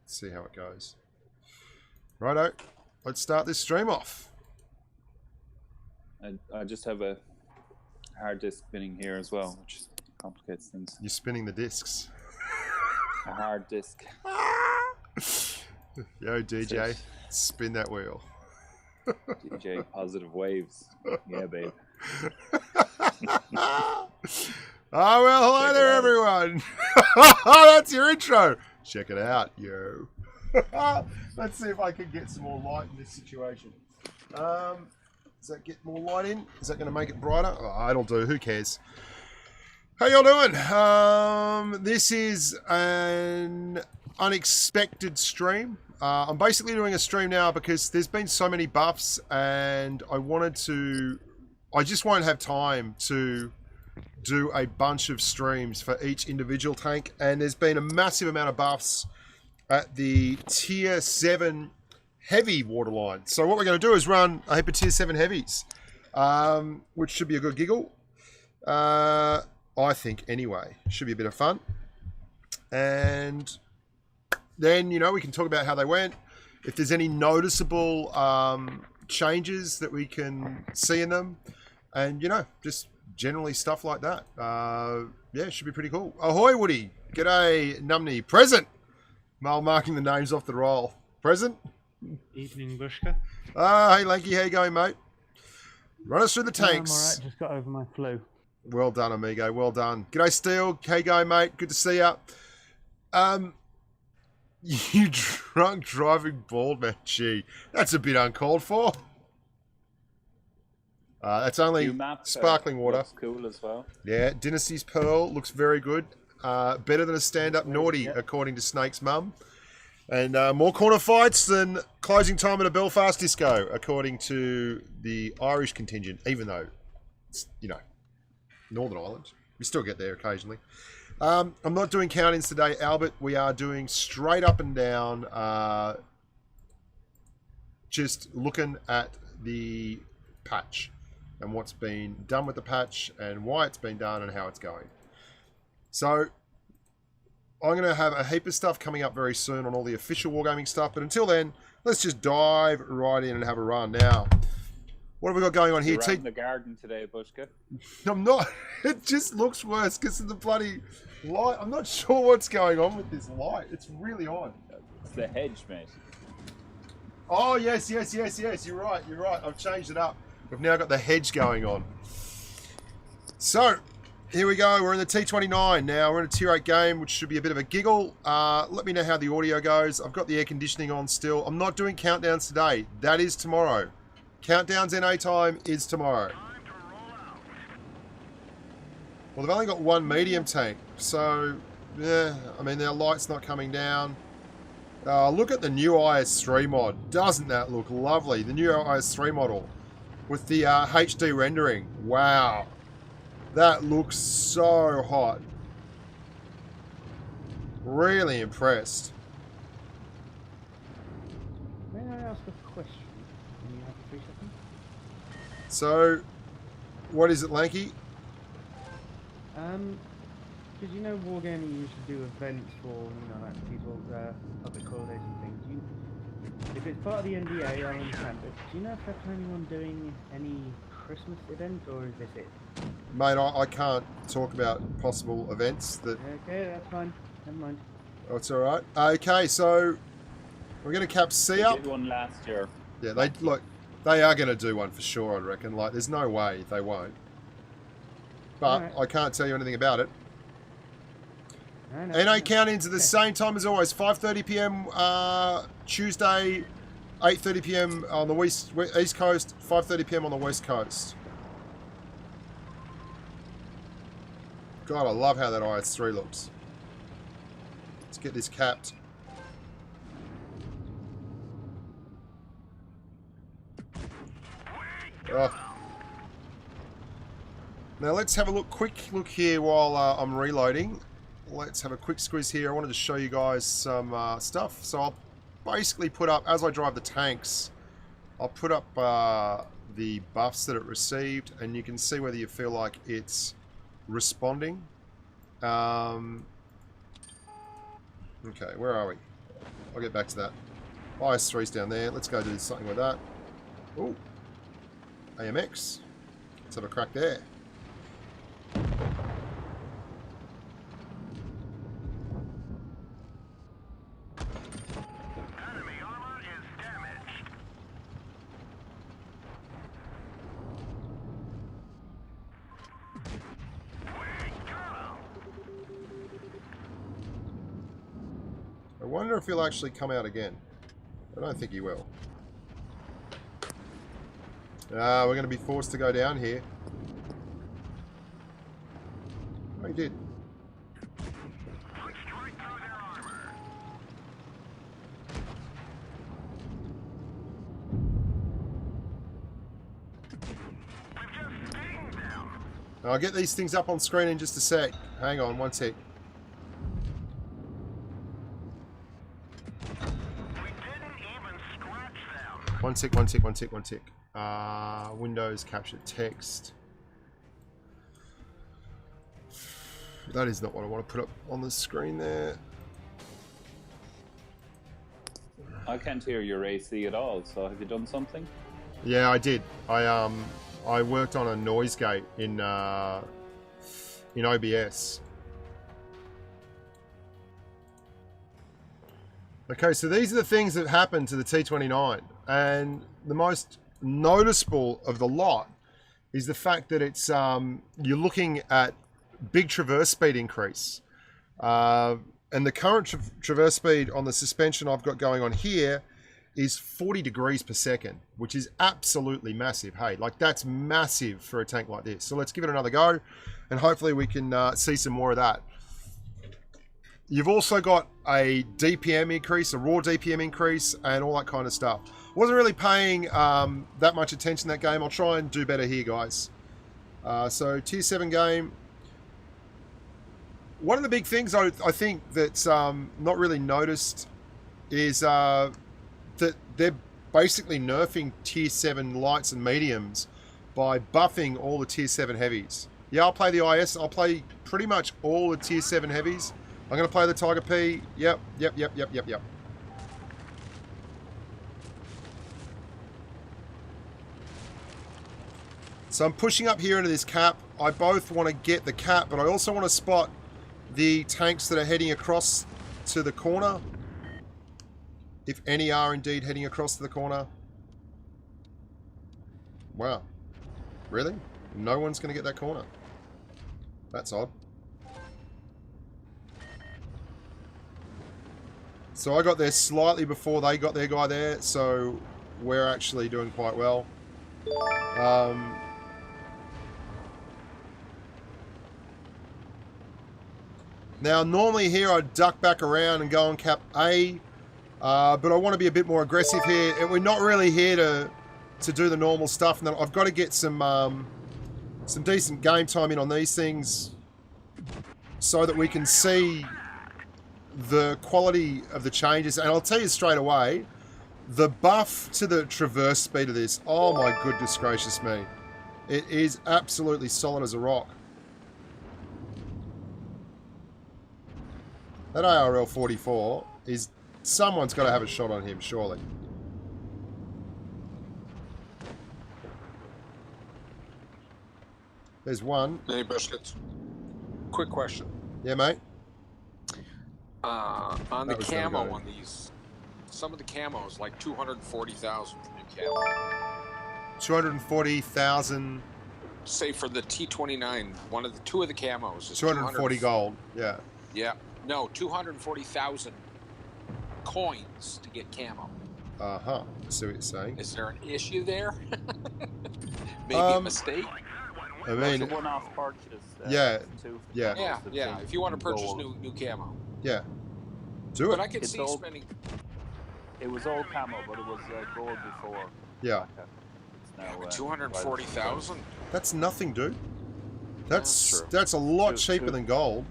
see how it goes. Righto, let's start this stream off. I just have a hard disk spinning here as well, which complicates things. You're spinning the discs. A hard disk. Yo, DJ, spin that wheel. DJ positive waves. Yeah, babe. Oh, well, hello there, everyone. That's your intro. Check it out, yo. Let's see if I can get some more light in this situation. Does that get more light in? Is that going to make it brighter? Oh, it'll do. Who cares? How y'all doing? This is an unexpected stream. I'm basically doing a stream now because there's been so many buffs and I just won't have time to do a bunch of streams for each individual tank, and there's been a massive amount of buffs at the tier 7 heavy waterline. So what we're going to do is run a heap of tier 7 heavies, which should be a good giggle. I think anyway. Should be a bit of fun. And then, you know, we can talk about how they went. If there's any noticeable changes that we can see in them. And, you know, just generally stuff like that. Yeah, it should be pretty cool. Ahoy, Woody. G'day, Numney. Present. Mal marking the names off the roll. Present. Evening, Bushka. Hey, Lanky. How you going, mate? Run us through the tanks. I'm alright. Just got over my flu. Well done, amigo. Well done. G'day, Steel. How you going, mate? Good to see ya. You drunk driving bald man. Gee, that's a bit uncalled for. That's only sparkling water. Looks cool as well. Yeah, Dynasty's Pearl looks very good. Better than a stand-up naughty, according to Snake's mum. And more corner fights than closing time at a Belfast disco, according to the Irish contingent, even though it's, you know, Northern Ireland. We still get there occasionally. I'm not doing count-ins today, Albert. We are doing straight up and down, just looking at the patch and what's been done with the patch and why it's been done and how it's going. So I'm going to have a heap of stuff coming up very soon on all the official Wargaming stuff. But until then, let's just dive right in and have a run. Now, what have we got going on here? You're out in the garden today, Bushka. I'm not. It just looks worse because of the bloody light. I'm not sure what's going on with this light. It's really on. It's the hedge, mate. Oh, yes. You're right. I've changed it up. We've now got the hedge going on. So, here we go. We're in the T29 now. We're in a tier 8 game, which should be a bit of a giggle. Let me know how the audio goes. I've got the air conditioning on still. I'm not doing countdowns today. That is tomorrow. Countdowns NA time is tomorrow. Well, they've only got one medium tank. So, yeah, I mean, their light's not coming down. Look at the new IS3 mod. Doesn't that look lovely? The new IS3 model with the HD rendering. Wow. That looks so hot. Really impressed. May I ask a question? Can you have 3 seconds? So, what is it, Lanky? Because you know Wargaming used to do events for, you know, like people's public holidays and things. If it's part of the NDA, I understand, but do you know if they're planning on doing any Christmas event, or is this it? Mate, I can't talk about possible events that... Okay, that's fine. Never mind. Oh, it's alright. Okay, so we're going to cap C up. They did one last year. Yeah, they are going to do one for sure, I reckon. Like, there's no way they won't. But right. I can't tell you anything about it. No, NA count-ins at the same time as always. 5:30 p.m. Tuesday, 8:30 p.m. on the East Coast, 5:30 p.m. on the West Coast. God, I love how that IS3 looks. Let's get this capped. Oh. Now let's have a quick look here while I'm reloading. Let's have a quick squeeze here. I wanted to show you guys some stuff. So I'll basically put up, as I drive the tanks, I'll put up the buffs that it received, and you can see whether you feel like it's responding. Okay, where are we? I'll get back to that. IS-3's down there. Let's go do something with that. Ooh. AMX. Let's have a crack there. I wonder if he'll actually come out again. I don't think he will. We're going to be forced to go down here. Oh, he did. I'll get these things up on screen in just a sec. Hang on, one sec. One tick. Windows capture text. That is not what I want to put up on the screen there. I can't hear your AC at all, so have you done something? Yeah, I did. I worked on a noise gate in OBS. Okay, so these are the things that happen to the T29, and the most noticeable of the lot is the fact that it's you're looking at big traverse speed increase, and the current traverse speed on the suspension I've got going on here is 40 degrees per second, which is absolutely massive. Hey, like that's massive for a tank like this. So let's give it another go, and hopefully we can see some more of that. You've also got a DPM increase, a raw DPM increase, and all that kind of stuff. Wasn't really paying that much attention to that game. I'll try and do better here, guys. So, Tier 7 game. One of the big things I think that's not really noticed is that they're basically nerfing Tier 7 lights and mediums by buffing all the Tier 7 heavies. Yeah, I'll play the IS. I'll play pretty much all the Tier 7 heavies. I'm going to play the Tiger P. Yep. So I'm pushing up here into this cap. I both want to get the cap, but I also want to spot the tanks that are heading across to the corner. If any are indeed heading across to the corner. Wow. Really? No one's going to get that corner. That's odd. So I got there slightly before they got their guy there, so we're actually doing quite well. Now, normally here I'd duck back around and go on cap A, but I want to be a bit more aggressive here. And we're not really here to do the normal stuff. And I've got to get some decent game time in on these things so that we can see the quality of the changes. And I'll tell you straight away, the buff to the traverse speed of this, oh my goodness gracious me. It is absolutely solid as a rock. That ARL 44 is... someone's got to have a shot on him, surely. There's one. Hey, Bushka. Quick question. Yeah, mate? On the camo on these, some of the camos, like 240,000 for new camo. 240,000... Say for the T29, two of the camos is 240 gold, yeah. Yeah. No, 240,000 coins to get camo. Uh-huh. I see what you're saying. Is there an issue there? Maybe a mistake? I mean... It's a one-off purchase. Yeah. Yeah. If you want to purchase new camo. Yeah. Do it. But I could see spending... It was old camo, but it was gold before. Yeah. It's now 240,000? That's nothing, dude. That's a lot cheaper than gold.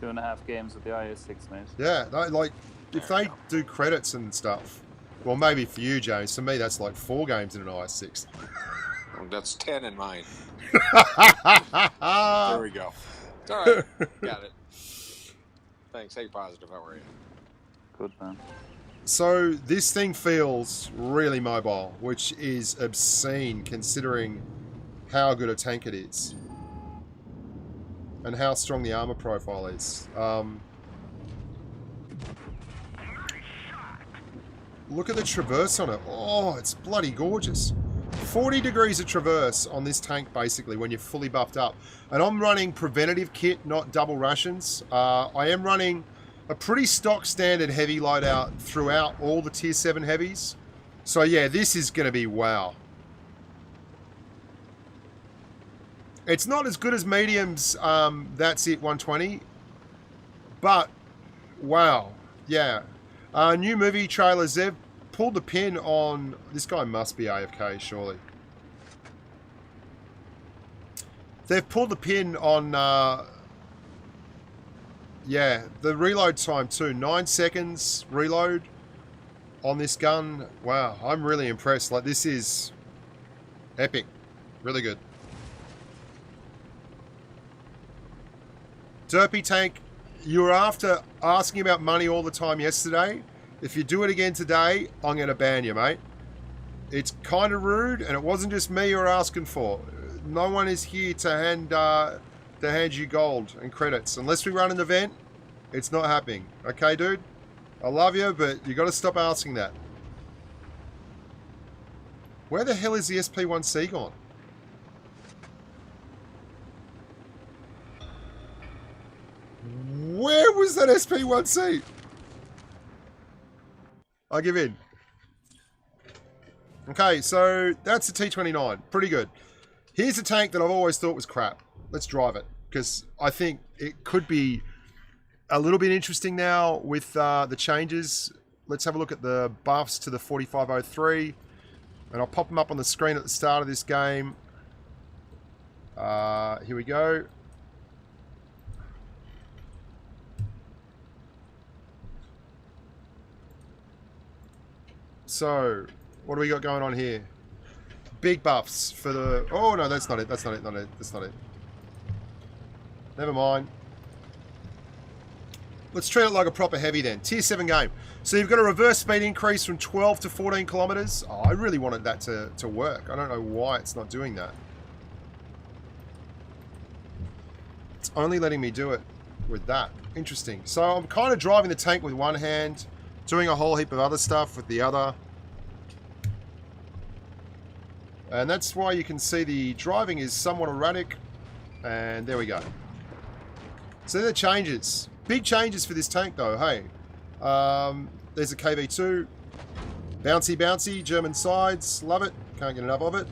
2.5 games with the IS6, mate. Yeah, like if they do credits and stuff, well, maybe for you, James. For me, that's like 4 games in an IS6. That's 10 in mine. There we go. It's all right. Got it. Thanks. Hey, Positive. How are you? good, man. So this thing feels really mobile, which is obscene considering how good a tank it is. And how strong the armor profile is. Look at the traverse on it. Oh, it's bloody gorgeous. 40 degrees of traverse on this tank, basically, when you're fully buffed up. And I'm running preventative kit, not double rations. I am running a pretty stock standard heavy loadout throughout all the tier 7 heavies. So yeah, this is going to be wow. It's not as good as mediums, that's it, 120. But, wow. Yeah. New movie trailers, they've pulled the pin on... This guy must be AFK, surely. They've pulled the pin on... yeah, the reload time too. 9 seconds reload on this gun. Wow, I'm really impressed. Like, this is epic. Really good. Derpy Tank, you were after asking about money all the time yesterday. If you do it again today, I'm going to ban you, mate. It's kind of rude, and it wasn't just me you were asking for. No one is here to hand you gold and credits. Unless we run an event, it's not happening. Okay, dude? I love you, but you got to stop asking that. Where the hell is the SP1C gone? Where was that SP1C? I give in. Okay, so that's the T29. Pretty good. Here's a tank that I've always thought was crap. Let's drive it, because I think it could be a little bit interesting now with the changes. Let's have a look at the buffs to the 4503. And I'll pop them up on the screen at the start of this game. Here we go. So, what do we got going on here? Big buffs for the... Oh, no, that's not it. That's not it. That's not it. Never mind. Let's treat it like a proper heavy then. Tier 7 game. So you've got a reverse speed increase from 12 to 14 kilometers. Oh, I really wanted that to work. I don't know why it's not doing that. It's only letting me do it with that. Interesting. So I'm kind of driving the tank with one hand, doing a whole heap of other stuff with the other. And that's why you can see the driving is somewhat erratic. And there we go. So the changes. Big changes for this tank though, hey. There's a KV2. Bouncy, bouncy, German sides. Love it. Can't get enough of it.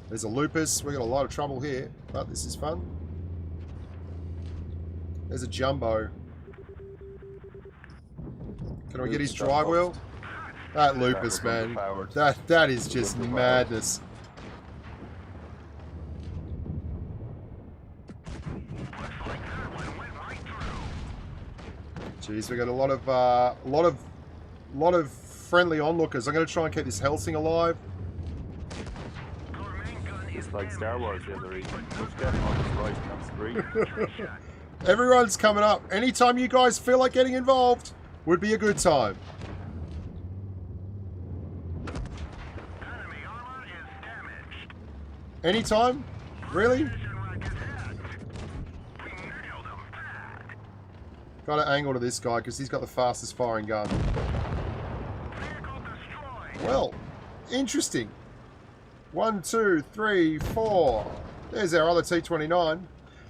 There's a Lupus. We've got a lot of trouble here, but this is fun. There's a Jumbo. Can we get his drive wheel? That Lupus, man. That is just madness. Jeez, we got a lot of friendly onlookers. I'm going to try and keep this Helsing alive. It's like Star Wars the other evening. Bushka on his right on screen. Everyone's coming up. Anytime you guys feel like getting involved would be a good time. Anytime? Really? Got to angle to this guy because he's got the fastest firing gun. Well, interesting. 1, 2, 3, 4. There's our other T29.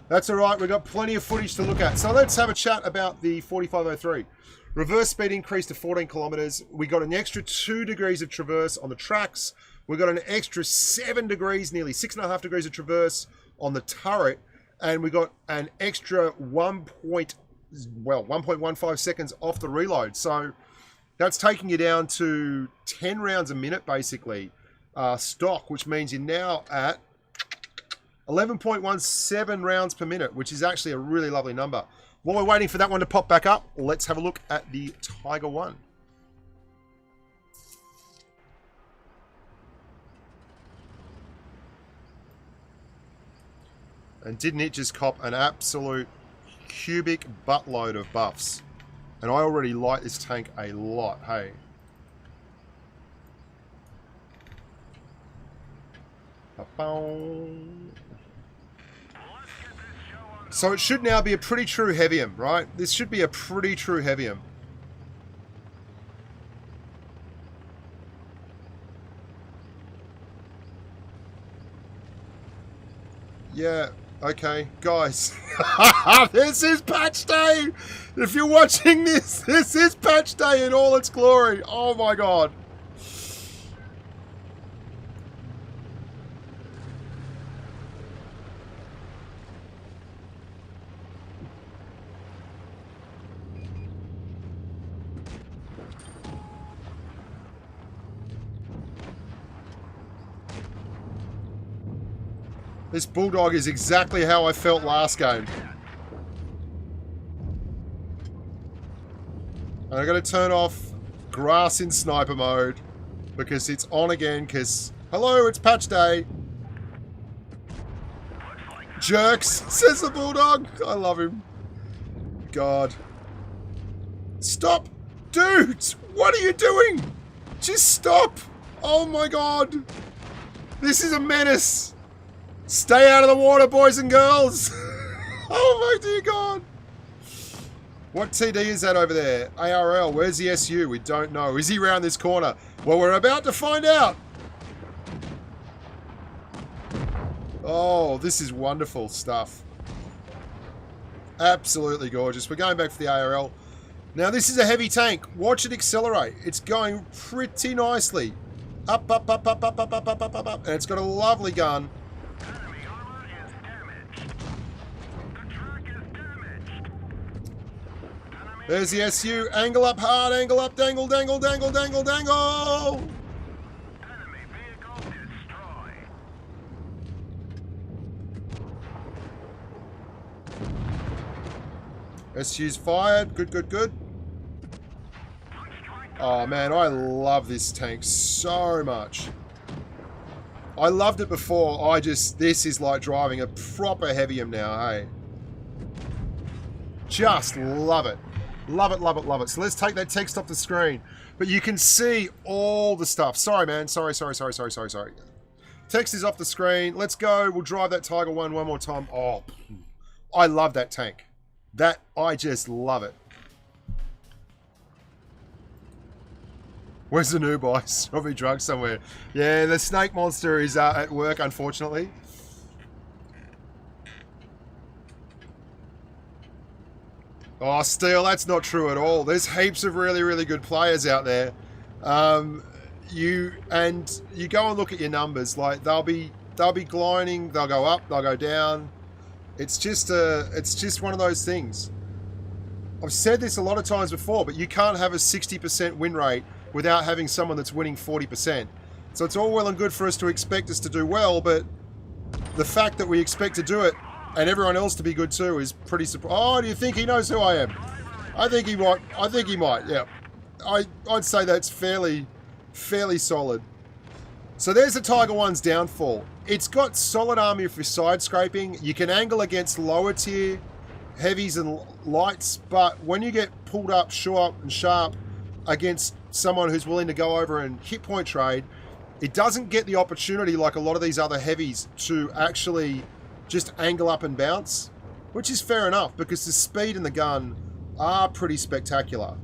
That's alright, we've got plenty of footage to look at. So let's have a chat about the 4503. Reverse speed increase to 14 kilometers. We got an extra 2 degrees of traverse on the tracks. We got an extra 7 degrees, nearly 6.5 degrees of traverse on the turret. And we got an extra 1.15 seconds off the reload. So that's taking you down to 10 rounds a minute, basically, stock, which means you're now at 11.17 rounds per minute, which is actually a really lovely number. While we're waiting for that one to pop back up, let's have a look at the Tiger 1. And didn't it just cop an absolute cubic buttload of buffs. And I already like this tank a lot, hey. So it should now be a pretty true heavium, right? This should be a pretty true heavium. Yeah, okay, guys. This is patch day! If you're watching this, this is patch day in all its glory. Oh my god. This Bulldog is exactly how I felt last game. And I gotta turn off grass in sniper mode because it's on again because, hello, it's patch day. Jerks, says the Bulldog. I love him. God. Stop. Dudes, what are you doing? Just stop. Oh my god. This is a menace. Stay out of the water, boys and girls! Oh my dear god! What TD is that over there? ARL, where's the SU? We don't know. Is he around this corner? Well, we're about to find out! Oh, this is wonderful stuff. Absolutely gorgeous. We're going back for the ARL. Now, this is a heavy tank. Watch it accelerate. It's going pretty nicely. Up, up, up, up, up, up, up, up, up, up, up. And it's got a lovely gun. There's the SU. Angle up hard, angle up, dangle, dangle, dangle, dangle, dangle! Enemy vehicle destroyed. SU's fired. Good, good, good. Oh man, I love this tank so much. I loved it before. This is like driving a proper heavium now, hey? Just love it. Love it, love it, love it. So let's take that text off the screen. But you can see all the stuff. Sorry, man. Sorry. Text is off the screen. Let's go. We'll drive that Tiger one more time. Oh, I love that tank. I just love it. Where's the new boss? Probably drunk somewhere. Yeah, the snake monster is at work, unfortunately. Oh, Steel, that's not true at all. There's heaps of really, really good players out there. You go and look at your numbers. Like they'll be gliding. They'll go up. They'll go down. It's just one of those things. I've said this a lot of times before, but you can't have a 60% win rate without having someone that's winning 40%. So it's all well and good for us to expect us to do well, but the fact that we expect to do it and everyone else to be good too is pretty surprising. Oh, do you think he knows who I am? I think he might, yeah. I'd say that's fairly solid. So there's the Tiger 1's downfall. It's got solid armor for side scraping. You can angle against lower tier heavies and lights, but when you get pulled up short and sharp against someone who's willing to go over and hit point trade, it doesn't get the opportunity like a lot of these other heavies to actually just angle up and bounce, which is fair enough because the speed and the gun are pretty spectacular.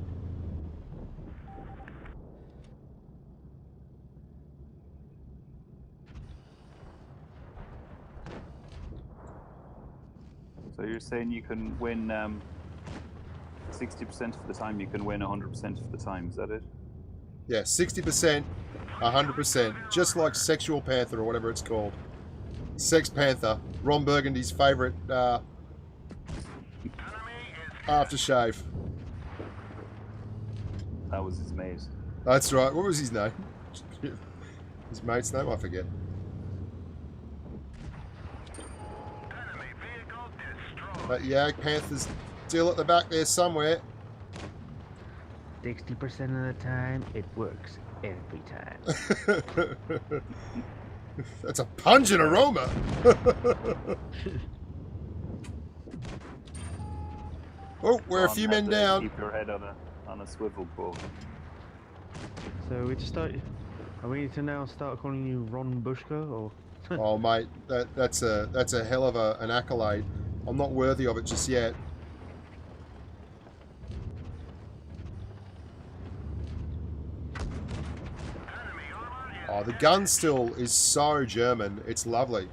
So you're saying you can win 60% of the time, you can win 100% of the time, is that it? Yeah, 60%, 100%, just like Sexual Panther or whatever it's called. Sex Panther, Ron Burgundy's favourite aftershave. That was his mate. That's right. What was his name? His mate's name? I forget. But yeah, Panther's still at the back there somewhere. 60% of the time, it works every time. That's a pungent aroma. Oh, we're a Ron few had men to down. Keep your head on a swivel, bro. So we just start. Are we to now start calling you Ron Bushka or? Oh, mate, that's a hell of an accolade. I'm not worthy of it just yet. Oh, the gun still is so German. It's lovely.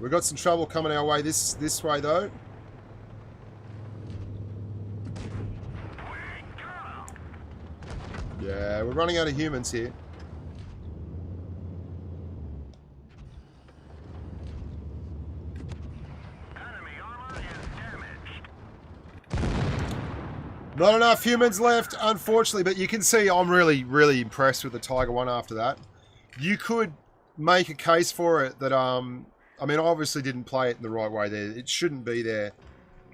We've got some trouble coming our way this way, though. Yeah, we're running out of humans here. Not enough humans left, unfortunately, but you can see I'm really, really impressed with the Tiger 1 after that. You could make a case for it that, I mean, I obviously didn't play it in the right way there. It shouldn't be there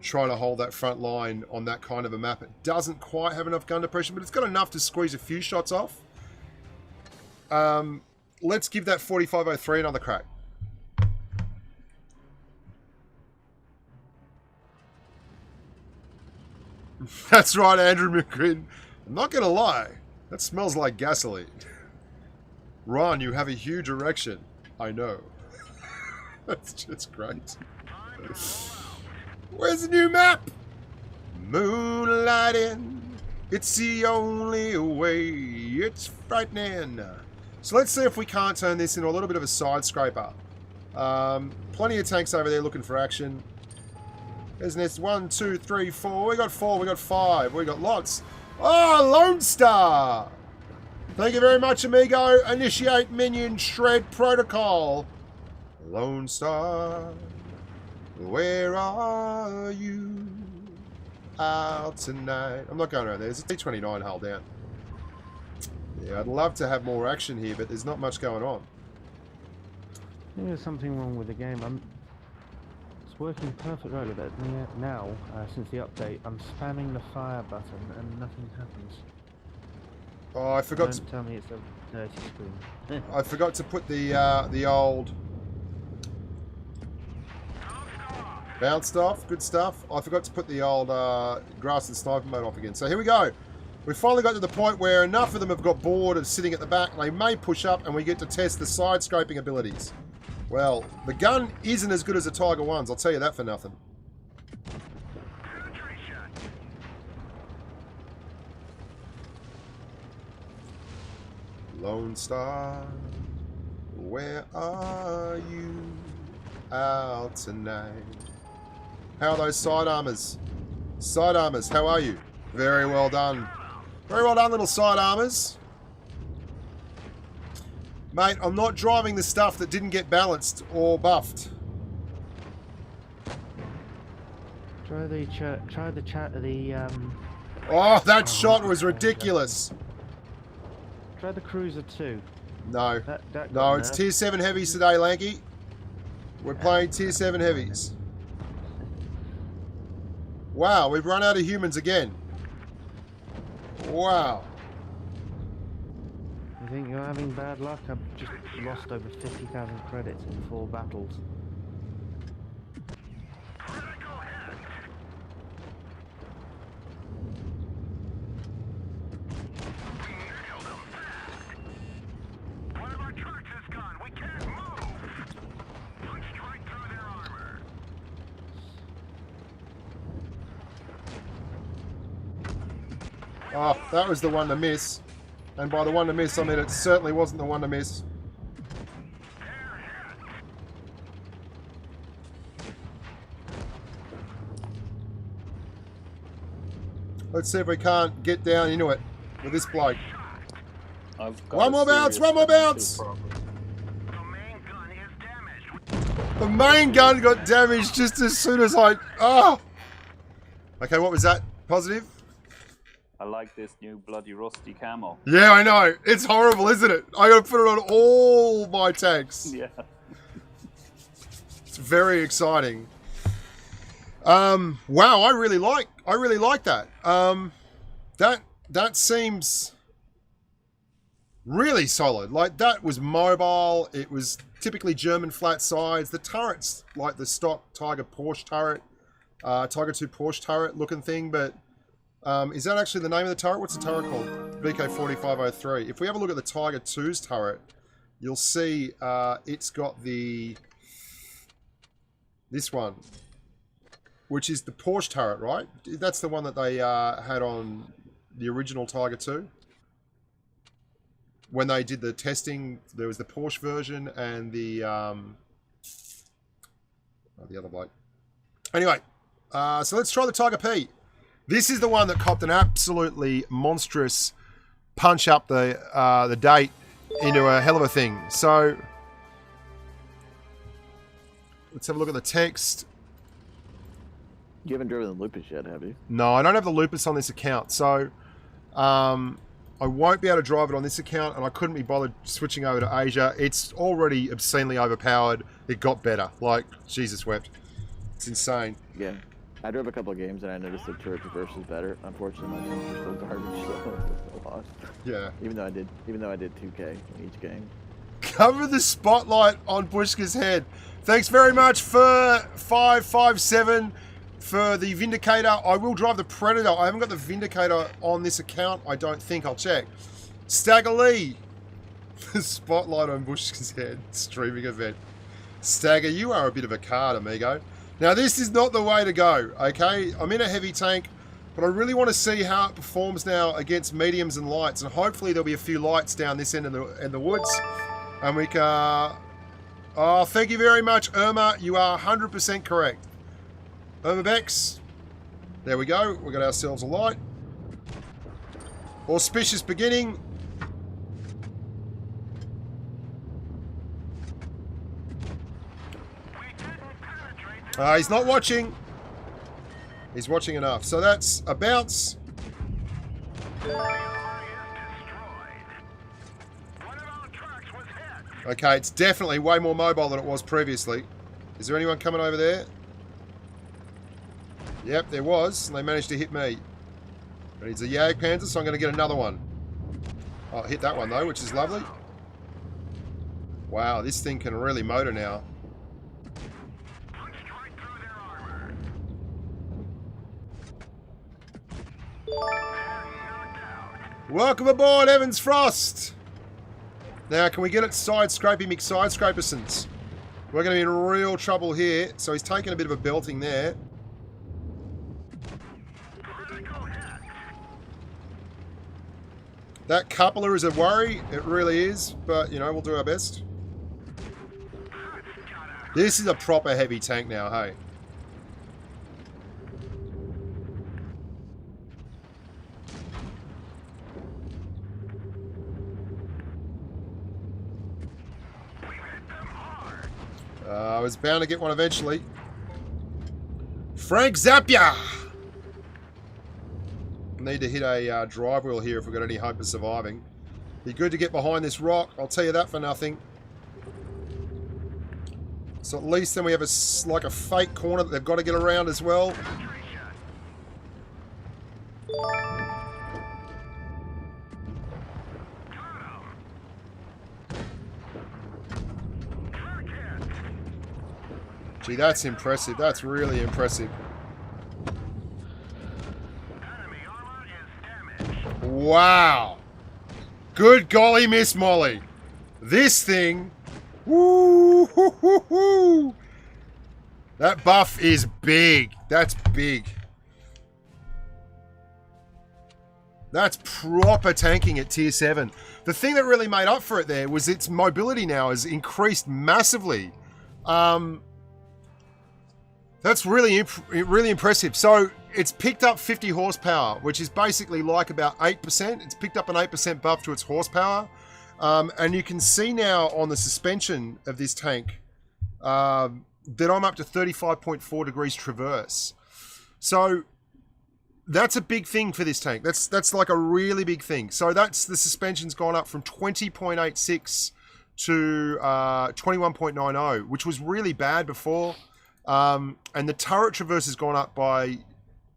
trying to hold that front line on that kind of a map. It doesn't quite have enough gun depression, but it's got enough to squeeze a few shots off. Let's give that 4503 another crack. That's right, Andrew McGrin. I'm not going to lie. That smells like gasoline. Ron, you have a huge erection. I know. That's just great. Where's the new map? Moonlighting. It's the only way. It's frightening. So let's see if we can't turn this into a little bit of a side scraper. Plenty of tanks over there looking for action. There's this 1, 2, 3, 4. We got 4. We got 5. We got lots. Oh, Lone Star. Thank you very much, amigo. Initiate minion shred protocol. Lone Star, where are you out tonight? I'm not going around there. There's a T-29 hull down. Yeah, I'd love to have more action here, but there's not much going on. I think there's something wrong with the game. It's working perfect right with it. Now, since the update, I'm spamming the fire button and nothing happens. Oh, I forgot Don't tell me it's a dirty screen. I forgot to put the old bounced off. Good stuff. I forgot to put the old grass and sniper mode off again. So here we go. We finally got to the point where enough of them have got bored of sitting at the back. They may push up and we get to test the side scraping abilities. Well, the gun isn't as good as the Tiger 1's. I'll tell you that for nothing. Lone Star, where are you out tonight? How are those side armors? Side armors, how are you? Very well done. Very well done, little side armors. Mate, I'm not driving the stuff that didn't get balanced or buffed. Try the Oh, that shot was ridiculous. Try the cruiser too. No. That No, it's tier 7 heavies today, Lanky. We're playing tier 7 heavies. Wow, we've run out of humans again. Wow. You think you're having bad luck? I've just lost over 50,000 credits in 4 battles. Oh, that was the one to miss. And by the one to miss, I mean it certainly wasn't the one to miss. Let's see if we can't get down into it with this bloke. One more bounce, one more bounce! The main gun got damaged just as soon as I... Oh! Okay, what was that? Positive? I like this new bloody rusty camo. Yeah, I know. It's horrible, isn't it? I gotta put it on all my tanks. Yeah. It's very exciting. Wow, I really like that. That seems really solid. Like, that was mobile. It was typically German flat sides. The turrets, like the stock Tiger Porsche turret, Tiger 2 Porsche turret looking thing, but is that actually the name of the turret? What's the turret called? VK4503. If we have a look at the Tiger 2's turret, you'll see it's got this one, which is the Porsche turret, right? That's the one that they had on the original Tiger 2. When they did the testing, there was the Porsche version and the other bloke. Anyway, so let's try the Tiger P. This is the one that copped an absolutely monstrous punch up the date into a hell of a thing. So let's have a look at the text. You haven't driven the Lupus yet, have you? No, I don't have the Lupus on this account, so I won't be able to drive it on this account, and I couldn't be bothered switching over to Asia. It's already obscenely overpowered. It got better. Like, Jesus wept. It's insane. Yeah. I drove a couple of games and I noticed the turret reverse is better. Unfortunately, my games are still garbage, so I lost. Yeah. Even though I did 2K in each game. Cover the spotlight on Bushka's head. Thanks very much for 557 for the Vindicator. I will drive the Predator. I haven't got the Vindicator on this account. I don't think. I'll check. Stagger Lee. The spotlight on Bushka's head. Streaming event. Stagger, you are a bit of a card, amigo. Now, this is not the way to go, okay? I'm in a heavy tank, but I really want to see how it performs now against mediums and lights, and hopefully there'll be a few lights down this end of the woods, and we can... Oh, thank you very much, Irma. You are 100% correct. Irma Bex. There we go. We got ourselves a light. Auspicious beginning. He's not watching. He's watching enough. So that's a bounce. Okay, it's definitely way more mobile than it was previously. Is there anyone coming over there? Yep, there was. And they managed to hit me. And it's a Jag Panzer, so I'm going to get another one. Oh, hit that one though, which is lovely. Wow, this thing can really motor now. Welcome aboard, Evans Frost! Now, can we get it side-scrapey McSide-scrapersons? We're going to be in real trouble here. So he's taking a bit of a belting there. That coupler is a worry. It really is. But, you know, we'll do our best. This is a proper heavy tank now, hey? I was bound to get one eventually. Frank Zappia! Need to hit a drive wheel here if we've got any hope of surviving. Be good to get behind this rock, I'll tell you that for nothing. So at least then we have like a fake corner that they've got to get around as well. Gee, that's impressive. That's really impressive. Wow. Good golly, Miss Molly. This thing... Woo, hoo, hoo, hoo. That buff is big. That's big. That's proper tanking at tier 7. The thing that really made up for it there was its mobility now has increased massively. That's really impressive. So it's picked up 50 horsepower, which is basically like about 8%. It's picked up an 8% buff to its horsepower. And you can see now on the suspension of this tank that I'm up to 35.4 degrees traverse. So that's a big thing for this tank. That's like a really big thing. So that's the suspension's gone up from 20.86 to 21.90, which was really bad before. And the turret traverse has gone up by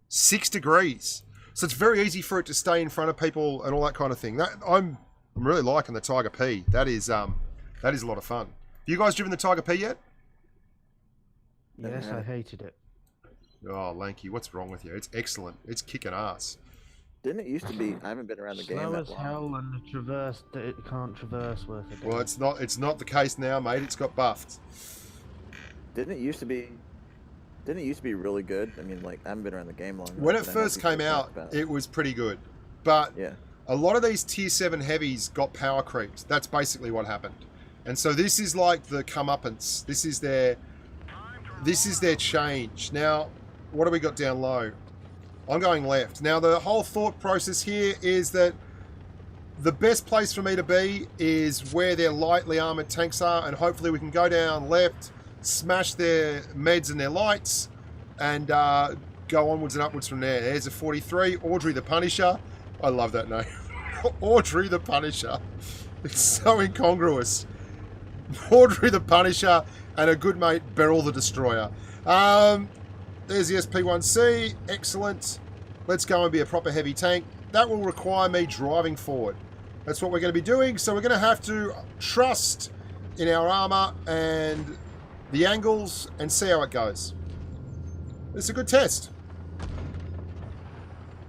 6 degrees. So it's very easy for it to stay in front of people and all that kind of thing. I'm really liking the Tiger P. That is a lot of fun. Have you guys driven the Tiger P yet? Yes, I hated it. Oh, Lanky, what's wrong with you? It's excellent. It's kicking ass. Didn't it used to be? I haven't been around the game Slow that as long. hell and the traverse that it can't traverse worth a Well, it's not the case now, mate. It's got buffed. Didn't it used to be? Didn't it used to be really good? I mean, like I haven't been around the game long. When enough, it but I know first people came talk out, about it was pretty good. But yeah. a lot of these tier 7 heavies got power creeps. That's basically what happened. And so this is like the comeuppance. This is their change. Now, what do we got down low? I'm going left. Now, the whole thought process here is that the best place for me to be is where their lightly armored tanks are, and hopefully we can go down left, smash their meds and their lights, and go onwards and upwards from there. There's a 43, Audrey the Punisher. I love that name. Audrey the Punisher. It's so incongruous. Audrey the Punisher and a good mate, Beryl the Destroyer. There's the SP1C. Excellent. Let's go and be a proper heavy tank. That will require me driving forward. That's what we're going to be doing. So we're going to have to trust in our armor and the angles and see how it goes. It's a good test.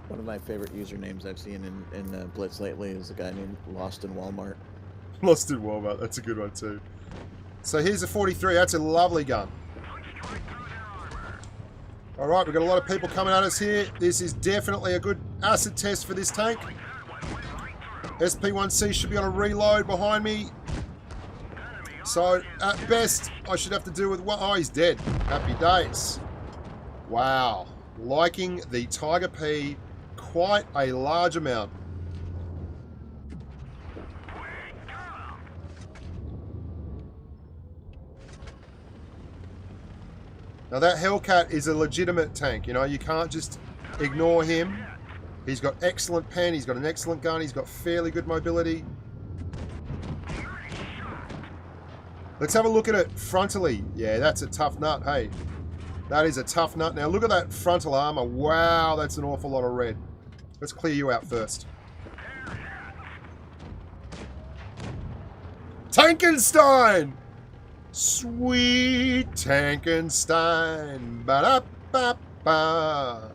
One of my favorite usernames I've seen in Blitz lately is a guy named Lost in Walmart. Lost in Walmart. That's a good one too. So here's a 43. That's a lovely gun. Alright, we've got a lot of people coming at us here. This is definitely a good acid test for this tank. SP1C should be on a reload behind me. So, at best, I should have to deal with one. Oh, he's dead. Happy days. Wow. Liking the Tiger P quite a large amount. Now that Hellcat is a legitimate tank, you know, you can't just ignore him. He's got excellent pen, he's got an excellent gun, he's got fairly good mobility. Let's have a look at it frontally. Yeah, that's a tough nut, hey. That is a tough nut. Now look at that frontal armor. Wow, that's an awful lot of red. Let's clear you out first. Tankenstein! Sweet Tankenstein. Ba-da-ba-ba.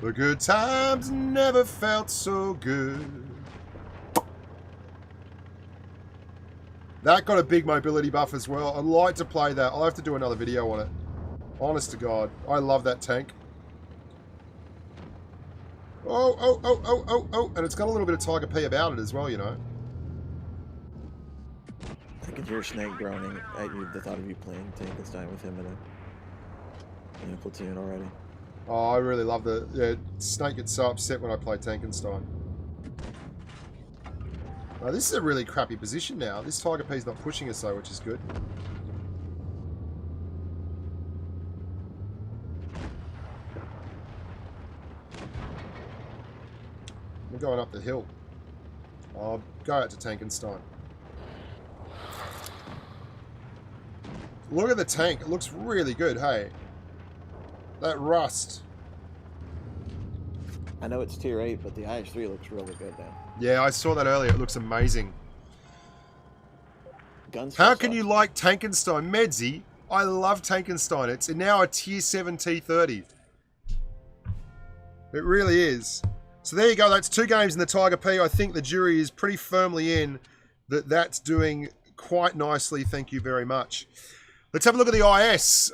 The good times never felt so good. That got a big mobility buff as well. I'd like to play that. I'll have to do another video on it. Honest to God. I love that tank. Oh. And it's got a little bit of Tiger P about it as well, you know. I can hear Snake groaning at you, the thought of you playing Tankenstein with him in a platoon already. Oh, I really love the... Yeah, Snake gets so upset when I play Tankenstein. Oh, this is a really crappy position now. This Tiger P's not pushing us though, which is good. We're going up the hill. I'll go out to Tankenstein. Look at the tank. It looks really good, hey. That rust. I know it's tier 8, but the IH-3 looks really good now. Yeah, I saw that earlier. It looks amazing. Guns. How can you like Tankenstein? Medzi, I love Tankenstein. It's now a tier 7 T30. It really is. So there you go. That's 2 games in the Tiger P. I think the jury is pretty firmly in that that's doing quite nicely. Thank you very much. Let's have a look at the IS.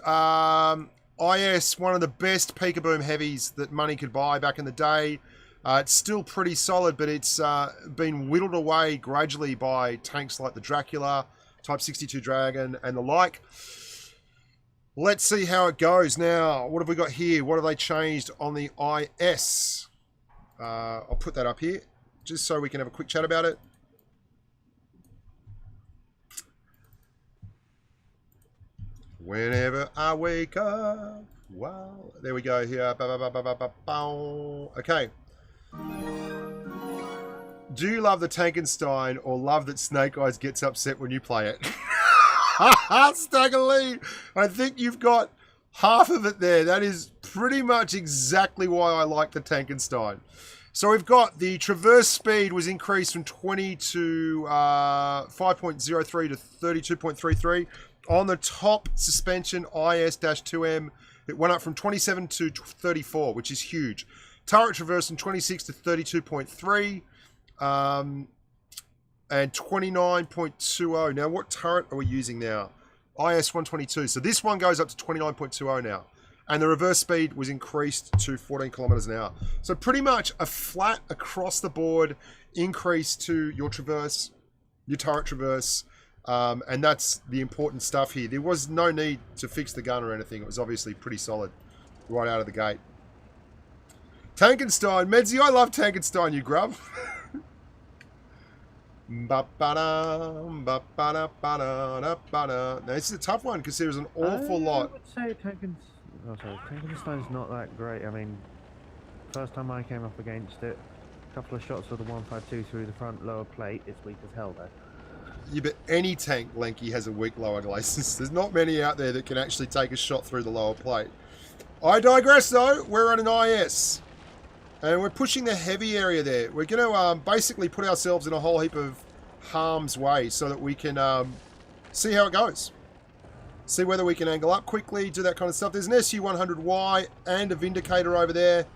IS, one of the best peekaboom heavies that money could buy back in the day. It's still pretty solid, but it's been whittled away gradually by tanks like the Dracula, Type 62 Dragon, and the like. Let's see how it goes. Now, what have we got here? What have they changed on the IS? I'll put that up here, just so we can have a quick chat about it. Whenever I wake up, wow. There we go here. Okay. Do you love the Tankenstein or love that Snake Eyes gets upset when you play it? Stagger Lee, I think you've got half of it there. That is pretty much exactly why I like the Tankenstein. So we've got the traverse speed was increased from 20 to 5.03 to 32.33. On the top suspension, IS-2M It went up from 27 to 34, which is huge. Turret traverse from 26 to 32.3. And 29.20. Now, what turret are we using now? IS 122. So this one goes up to 29.20 now. And the reverse speed was increased to 14 kilometers an hour. So pretty much a flat across the board increase to your traverse, your turret traverse. And that's the important stuff here. There was no need to fix the gun or anything. It was obviously pretty solid right out of the gate. Tankenstein. Medzi, I love Tankenstein, you grub. Now, this is a tough one because there's an awful lot. I would say Tankenstein's not that great. I mean, first time I came up against it, a couple of shots with the 152 through the front lower plate, it's weak as hell though. Yeah, but any tank, Lanky, has a weak lower glacis. There's not many out there that can actually take a shot through the lower plate. I digress though, we're on an IS. And we're pushing the heavy area there. We're going to basically put ourselves in a whole heap of harm's way so that we can see how it goes. See whether we can angle up quickly, do that kind of stuff. There's an SU-100Y and a Vindicator over there.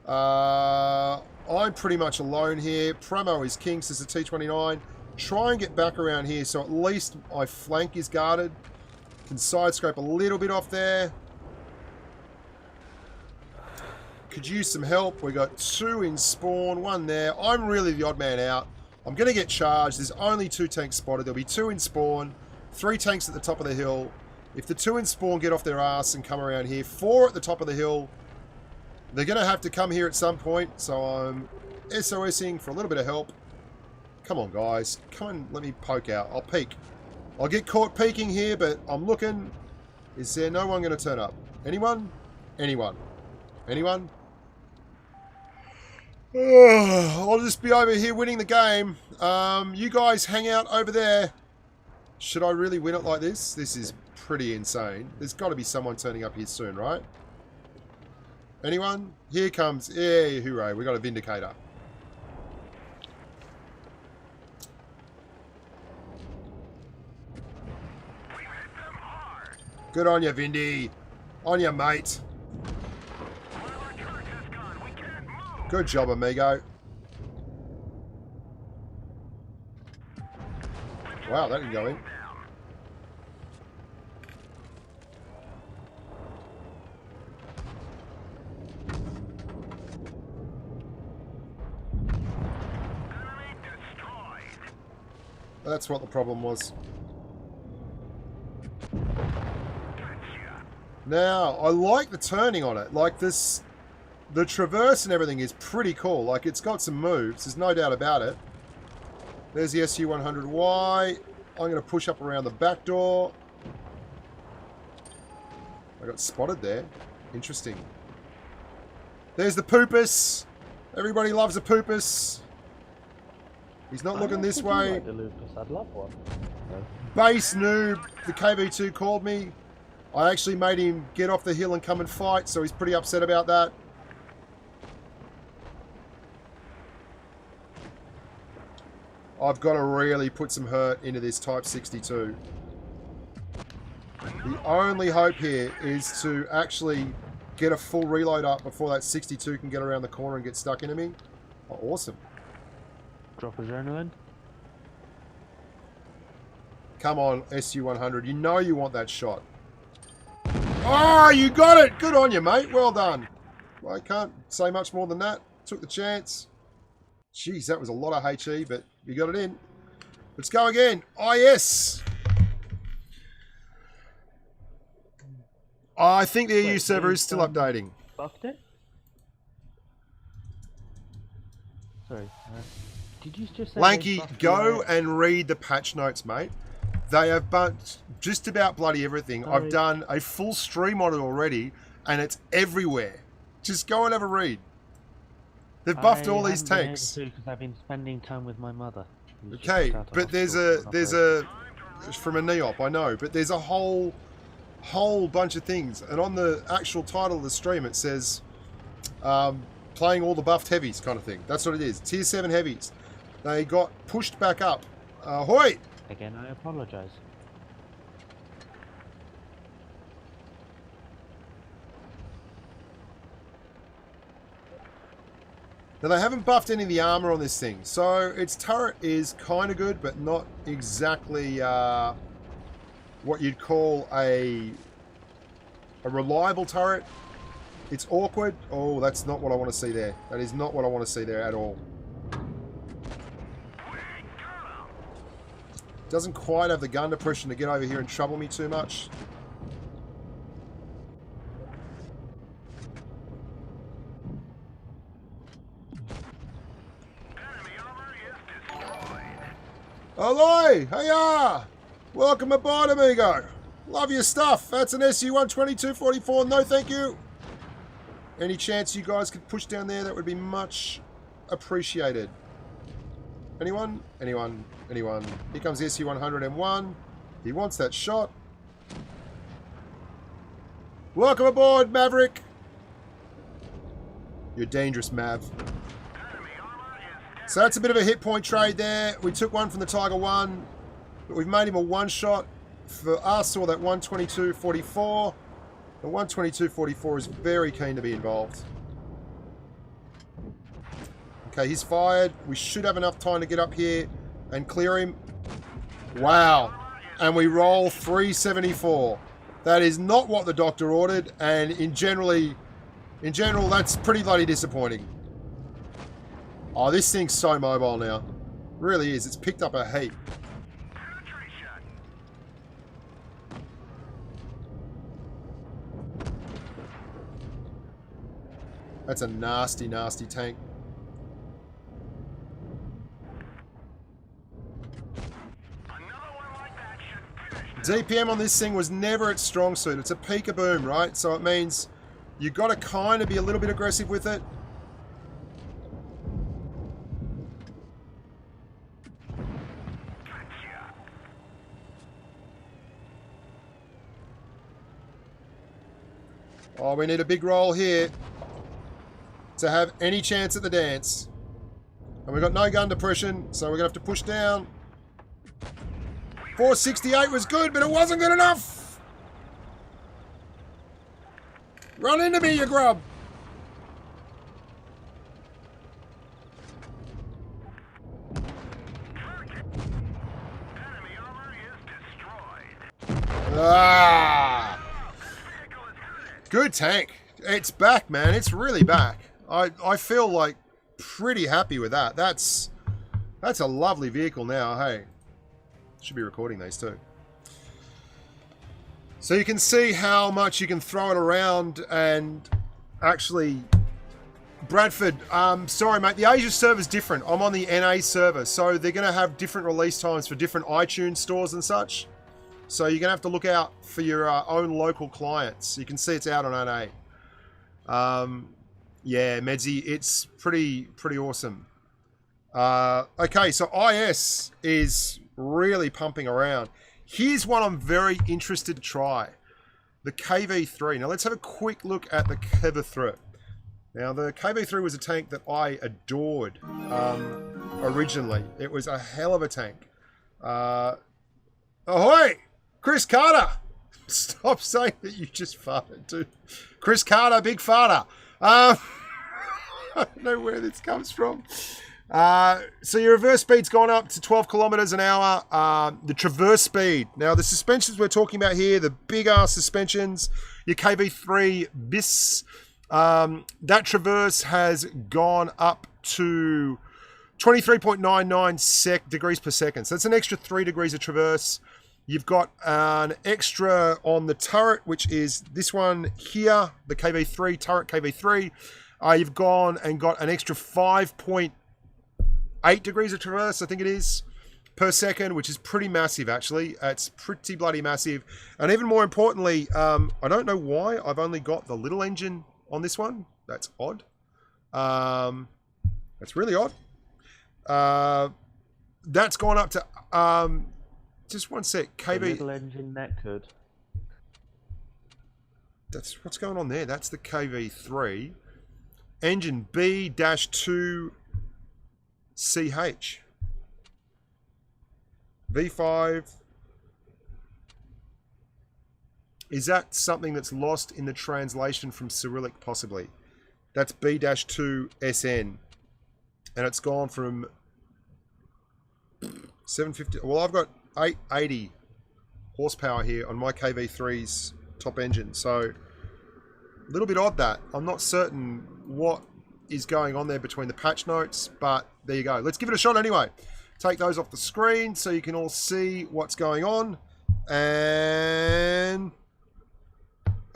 I'm pretty much alone here. Promo is king, so it's a T-29. Try and get back around here so at least my flank is guarded. Can side scrape a little bit off there. Could use some help. We got 2 in spawn, 1 there. I'm really the odd man out. I'm going to get charged. There's only 2 tanks spotted. There'll be 2 in spawn, 3 tanks at the top of the hill. If the 2 in spawn get off their ass and come around here, 4 at the top of the hill. They're going to have to come here at some point, so I'm SOSing for a little bit of help. Come on, guys. Come and let me poke out. I'll peek. I'll get caught peeking here, but I'm looking. Is there no one going to turn up? Anyone? Anyone? Anyone? I'll just be over here winning the game. You guys hang out over there. Should I really win it like this? This is pretty insane. There's got to be someone turning up here soon, right? Anyone? Here comes. Yeah, hooray. We got a Vindicator. Good on you, Vindy. On you, mate. Good job, amigo. Wow, that didn't go in. That's what the problem was. Now, I like the turning on it. Like this... The traverse and everything is pretty cool. Like, it's got some moves. There's no doubt about it. There's the SU-100Y. I'm going to push up around the back door. I got spotted there. Interesting. There's the Poopus. Everybody loves a Poopus. He's not looking this way. Like the Lupus. I'd love one. Base noob. The KV2 called me. I actually made him get off the hill and come and fight, so he's pretty upset about that. I've got to really put some hurt into this Type 62. The only hope here is to actually get a full reload up before that 62 can get around the corner and get stuck into me. Oh, awesome. Drop adrenaline. Come on, SU-100. You know you want that shot. Oh, you got it! Good on you, mate. Well done. Well, I can't say much more than that. Took the chance. Jeez, that was a lot of HE, but you got it in. Let's go again. IS. I think the EU server is still updating. Buffed it? Sorry. Did you just say Lanky, go and read the patch notes, mate. They have bumped just about bloody everything. Sorry. I've done a full stream on it already, and it's everywhere. Just go and have a read. They've buffed all these tanks. Because I've been spending time with my mother. Okay, but there's a from a NEOP, I know, but there's a whole bunch of things, and on the actual title of the stream it says playing all the buffed heavies kind of thing. That's what it is. Tier 7 heavies. They got pushed back up. Ahoy! Again, I apologize. Now, they haven't buffed any of the armor on this thing, so its turret is kind of good, but not exactly what you'd call a reliable turret. It's awkward. Oh, that's not what I want to see there. That is not what I want to see there at all. Doesn't quite have the gun depression to get over here and trouble me too much. Ahoy! Hiya! Welcome aboard, amigo. Love your stuff. That's an SU-122-44. No, thank you. Any chance you guys could push down there, that would be much appreciated. Anyone? Anyone? Anyone? Here comes the SU-100M1. He wants that shot. Welcome aboard, Maverick. You're dangerous, Mav. So that's a bit of a hit point trade there. We took one from the Tiger 1, but we've made him a one-shot. For us, or that 122-44. The 122-44 is very keen to be involved. Okay, he's fired. We should have enough time to get up here and clear him. Wow. And we roll 374. That is not what the doctor ordered, and in general, that's pretty bloody disappointing. Oh, this thing's so mobile now. It really is. It's picked up a heap. That's a nasty, nasty tank. DPM on this thing was never its strong suit. It's a peek-a-boom, right? So it means you got to kind of be a little bit aggressive with it. Oh, we need a big roll here to have any chance at the dance. And we've got no gun depression, so we're going to have to push down. 468 was good, but it wasn't good enough. Run into me, you grub. Ah! Good tank. It's back, man. It's really back. I feel like pretty happy with that. That's a lovely vehicle now. Hey, should be recording these too. So you can see how much you can throw it around. And actually, Bradford, sorry mate, the Asia server's different. I'm on the NA server, so they're going to have different release times for different iTunes stores and such. So you're going to have to look out for your own local clients. You can see it's out on NA. Yeah, Medzi, it's pretty awesome. Okay, so IS is really pumping around. Here's one I'm very interested to try. The KV-3. Now let's have a quick look at the KV-3. Now the KV-3 was a tank that I adored originally. It was a hell of a tank. Ahoy! Chris Carter! Stop saying that you just farted, dude. Chris Carter, big farter. I don't know where this comes from. So your reverse speed's gone up to 12 kilometers an hour. The traverse speed. Now the suspensions we're talking about here, the big ass suspensions, your KV-3 BIS, that traverse has gone up to 23.99 degrees per second. So that's an extra 3 degrees of traverse. You've got an extra on the turret, which is this one here, the KV-3, turret KV-3. You've gone and got an extra 5.8 degrees of traverse, I think it is, per second, which is pretty massive, actually. It's pretty bloody massive. And even more importantly, I don't know why I've only got the little engine on this one. That's odd. That's really odd. That's gone up to... just one sec. KB. The little engine knackered. That's what's going on there. That's the KV-3. Engine B-2CH. V5. Is that something that's lost in the translation from Cyrillic, possibly? That's B-2SN. and it's gone from 750. Well, I've got 880 horsepower here on my KV3's top engine, so a little bit odd that. I'm not certain what is going on there between the patch notes, but there you go. Let's give it a shot anyway. Take those off the screen so you can all see what's going on. And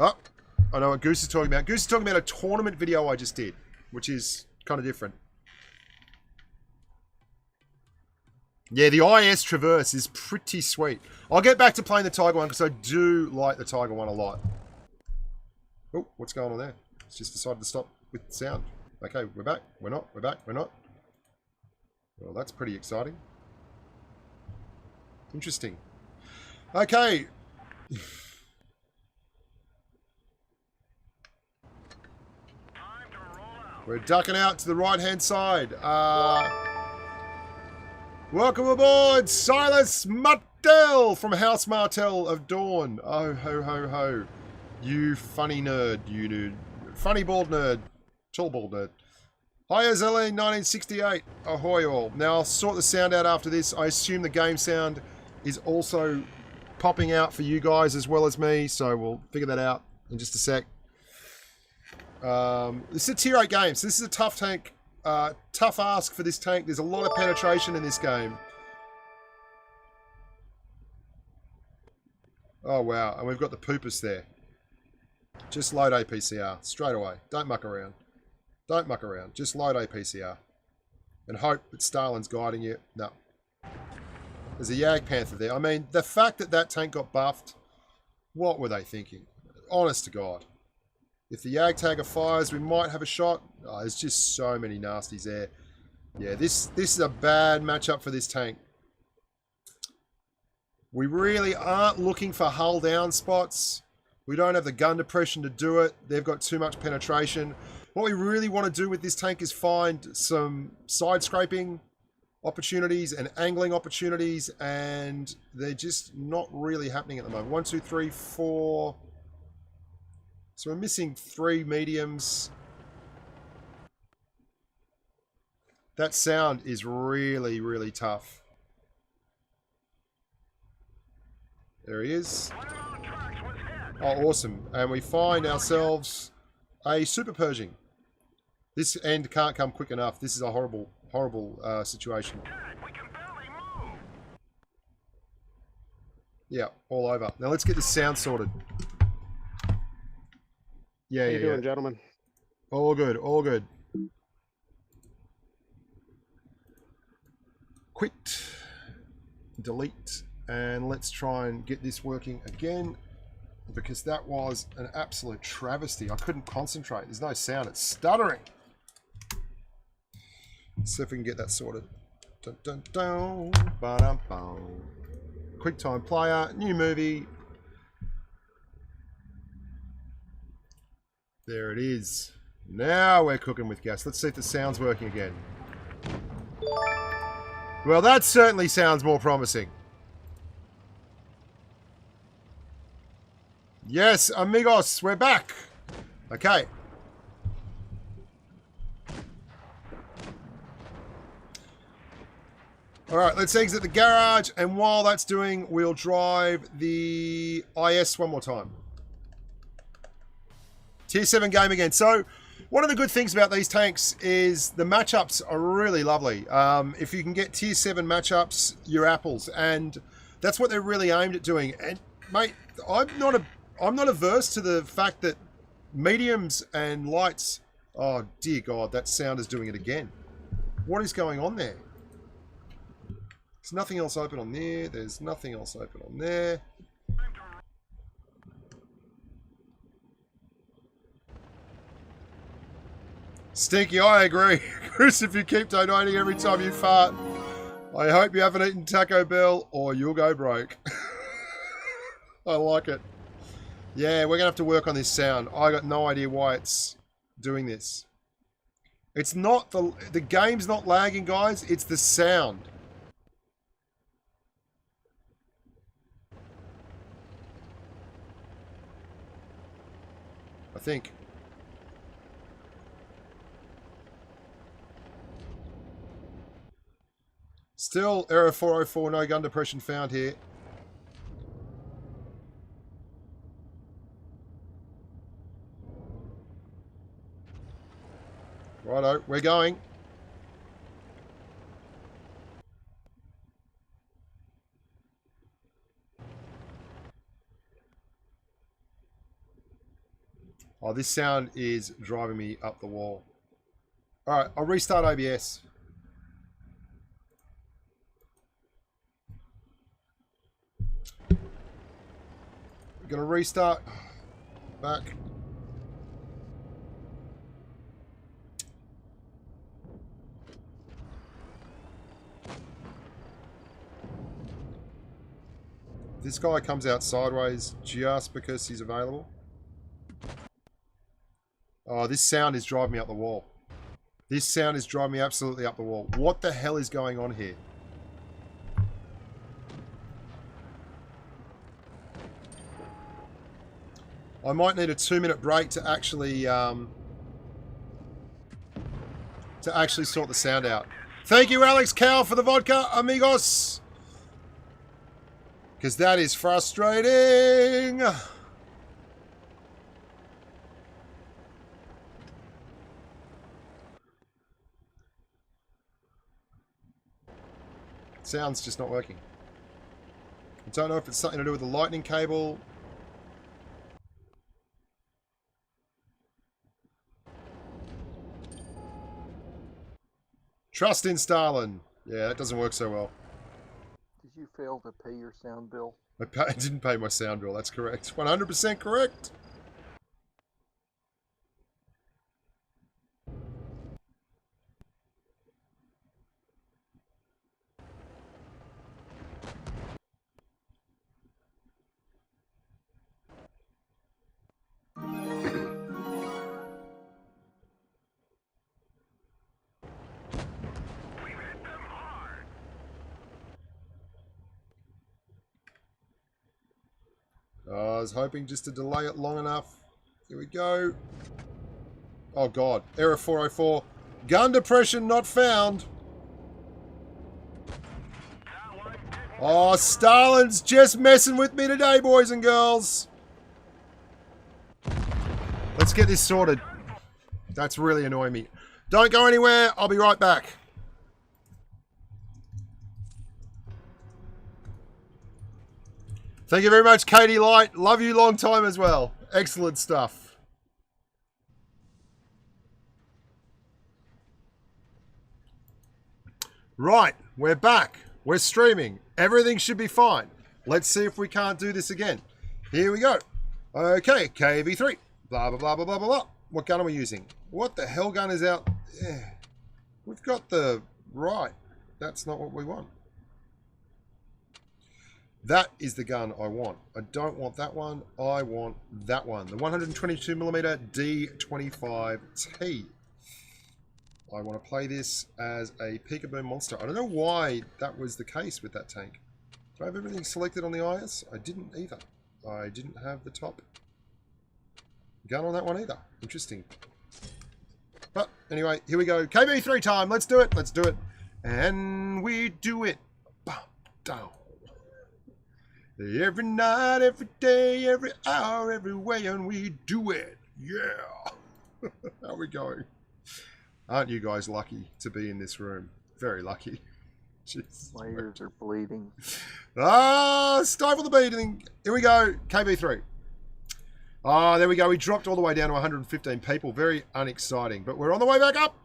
oh, I know what Goose is talking about. Goose is talking about a tournament video I just did, which is kind of different. Yeah, the IS Traverse is pretty sweet. I'll get back to playing the Tiger one because I do like the Tiger one a lot. Oh, what's going on there? It's just decided to stop with sound. Okay, we're back. We're not. We're back. We're not. Well, that's pretty exciting. Interesting. Okay. We're ducking out to the right-hand side. Welcome aboard, Silas Martel from House Martel of Dawn. Oh, ho, ho, ho. You funny nerd, you dude. Funny bald nerd. Tall bald nerd. Hi, Azelle 1968. Ahoy all. Now, I'll sort the sound out after this. I assume the game sound is also popping out for you guys as well as me, so we'll figure that out in just a sec. This is a tier 8 game, so this is a tough tank. Tough ask for this tank. There's a lot of penetration in this game. Oh, wow. And we've got the poopers there. Just load APCR straight away. Don't muck around. Don't muck around. Just load APCR. And hope that Stalin's guiding you. No. There's a Yag Panther there. I mean, the fact that that tank got buffed, what were they thinking? Honest to God. If the Yag Tagger fires, we might have a shot. Oh, there's just so many nasties there. Yeah, this is a bad matchup for this tank. We really aren't looking for hull down spots. We don't have the gun depression to do it. They've got too much penetration. What we really want to do with this tank is find some side scraping opportunities and angling opportunities, and they're just not really happening at the moment. 1, 2, 3, 4... So we're missing 3 mediums. That sound is really, really tough. There he is. Oh, awesome. And we find ourselves a Super Pershing. This end can't come quick enough. This is a horrible, horrible situation. Yeah, all over. Now let's get the sound sorted. Yeah, How you doing, gentlemen? All good, all good. Quit, delete, and let's try and get this working again, because that was an absolute travesty. I couldn't concentrate. There's no sound. It's stuttering. Let's see if we can get that sorted. Dun, dun, dun, ba-dum, bum. QuickTime player, new movie. There it is. Now we're cooking with gas. Let's see if the sound's working again. Well, that certainly sounds more promising. Yes, amigos, we're back. Okay. All right, let's exit the garage, and while that's doing, we'll drive the IS one more time. Tier 7 game again. So, one of the good things about these tanks is the matchups are really lovely. If you can get Tier 7 matchups, you're apples. And that's what they're really aimed at doing. And, mate, I'm not averse to the fact that mediums and lights... Oh, dear God, that sound is doing it again. What is going on there? There's nothing else open on there. There's nothing else open on there. Stinky, I agree. Chris, if you keep donating every time you fart, I hope you haven't eaten Taco Bell or you'll go broke. I like it. Yeah, we're going to have to work on this sound. I got no idea why it's doing this. It's not the game's not lagging, guys. It's the sound. I think. Still error 404, no gun depression found here. Righto, we're going. Oh, this sound is driving me up the wall. Alright, I'll restart OBS. We're going to restart. Back. This guy comes out sideways just because he's available. Oh, this sound is driving me up the wall. This sound is driving me absolutely up the wall. What the hell is going on here? I might need a 2-minute break to actually sort the sound out. Thank you, Alex Cow, for the vodka, amigos. Because that is frustrating. Sound's just not working. I don't know if it's something to do with the lightning cable. Trust in Stalin. Yeah, that doesn't work so well. Did you fail to pay your sound bill? I didn't pay my sound bill, that's correct. 100% correct. I was hoping just to delay it long enough. Here we go. Oh god. Error 404. Gun depression not found. Oh, Stalin's just messing with me today, boys and girls. Let's get this sorted. That's really annoying me. Don't go anywhere. I'll be right back. Thank you very much, Katie Light. Love you long time as well. Excellent stuff. Right, we're back. We're streaming. Everything should be fine. Let's see if we can't do this again. Here we go. Okay, KV3. Blah, blah, blah, blah, blah, blah. What gun are we using? What the hell gun is out? Yeah. We've got the right. That's not what we want. That is the gun I want. I don't want that one. I want that one. The 122mm D25T. I want to play this as a peekaboo monster. I don't know why that was the case with that tank. Do I have everything selected on the IS? I didn't either. I didn't have the top gun on that one either. Interesting. But anyway, here we go. KB3 time. Let's do it. Let's do it. And we do it. Down. Every night, every day, every hour, every way, and we do it. Yeah. How are we going? Aren't you guys lucky to be in this room? Very lucky. Jeez. My ears are bleeding. Stifle the beating. Here we go. KB3. Ah, there we go. We dropped all the way down to 115 people. Very unexciting, but we're on the way back up.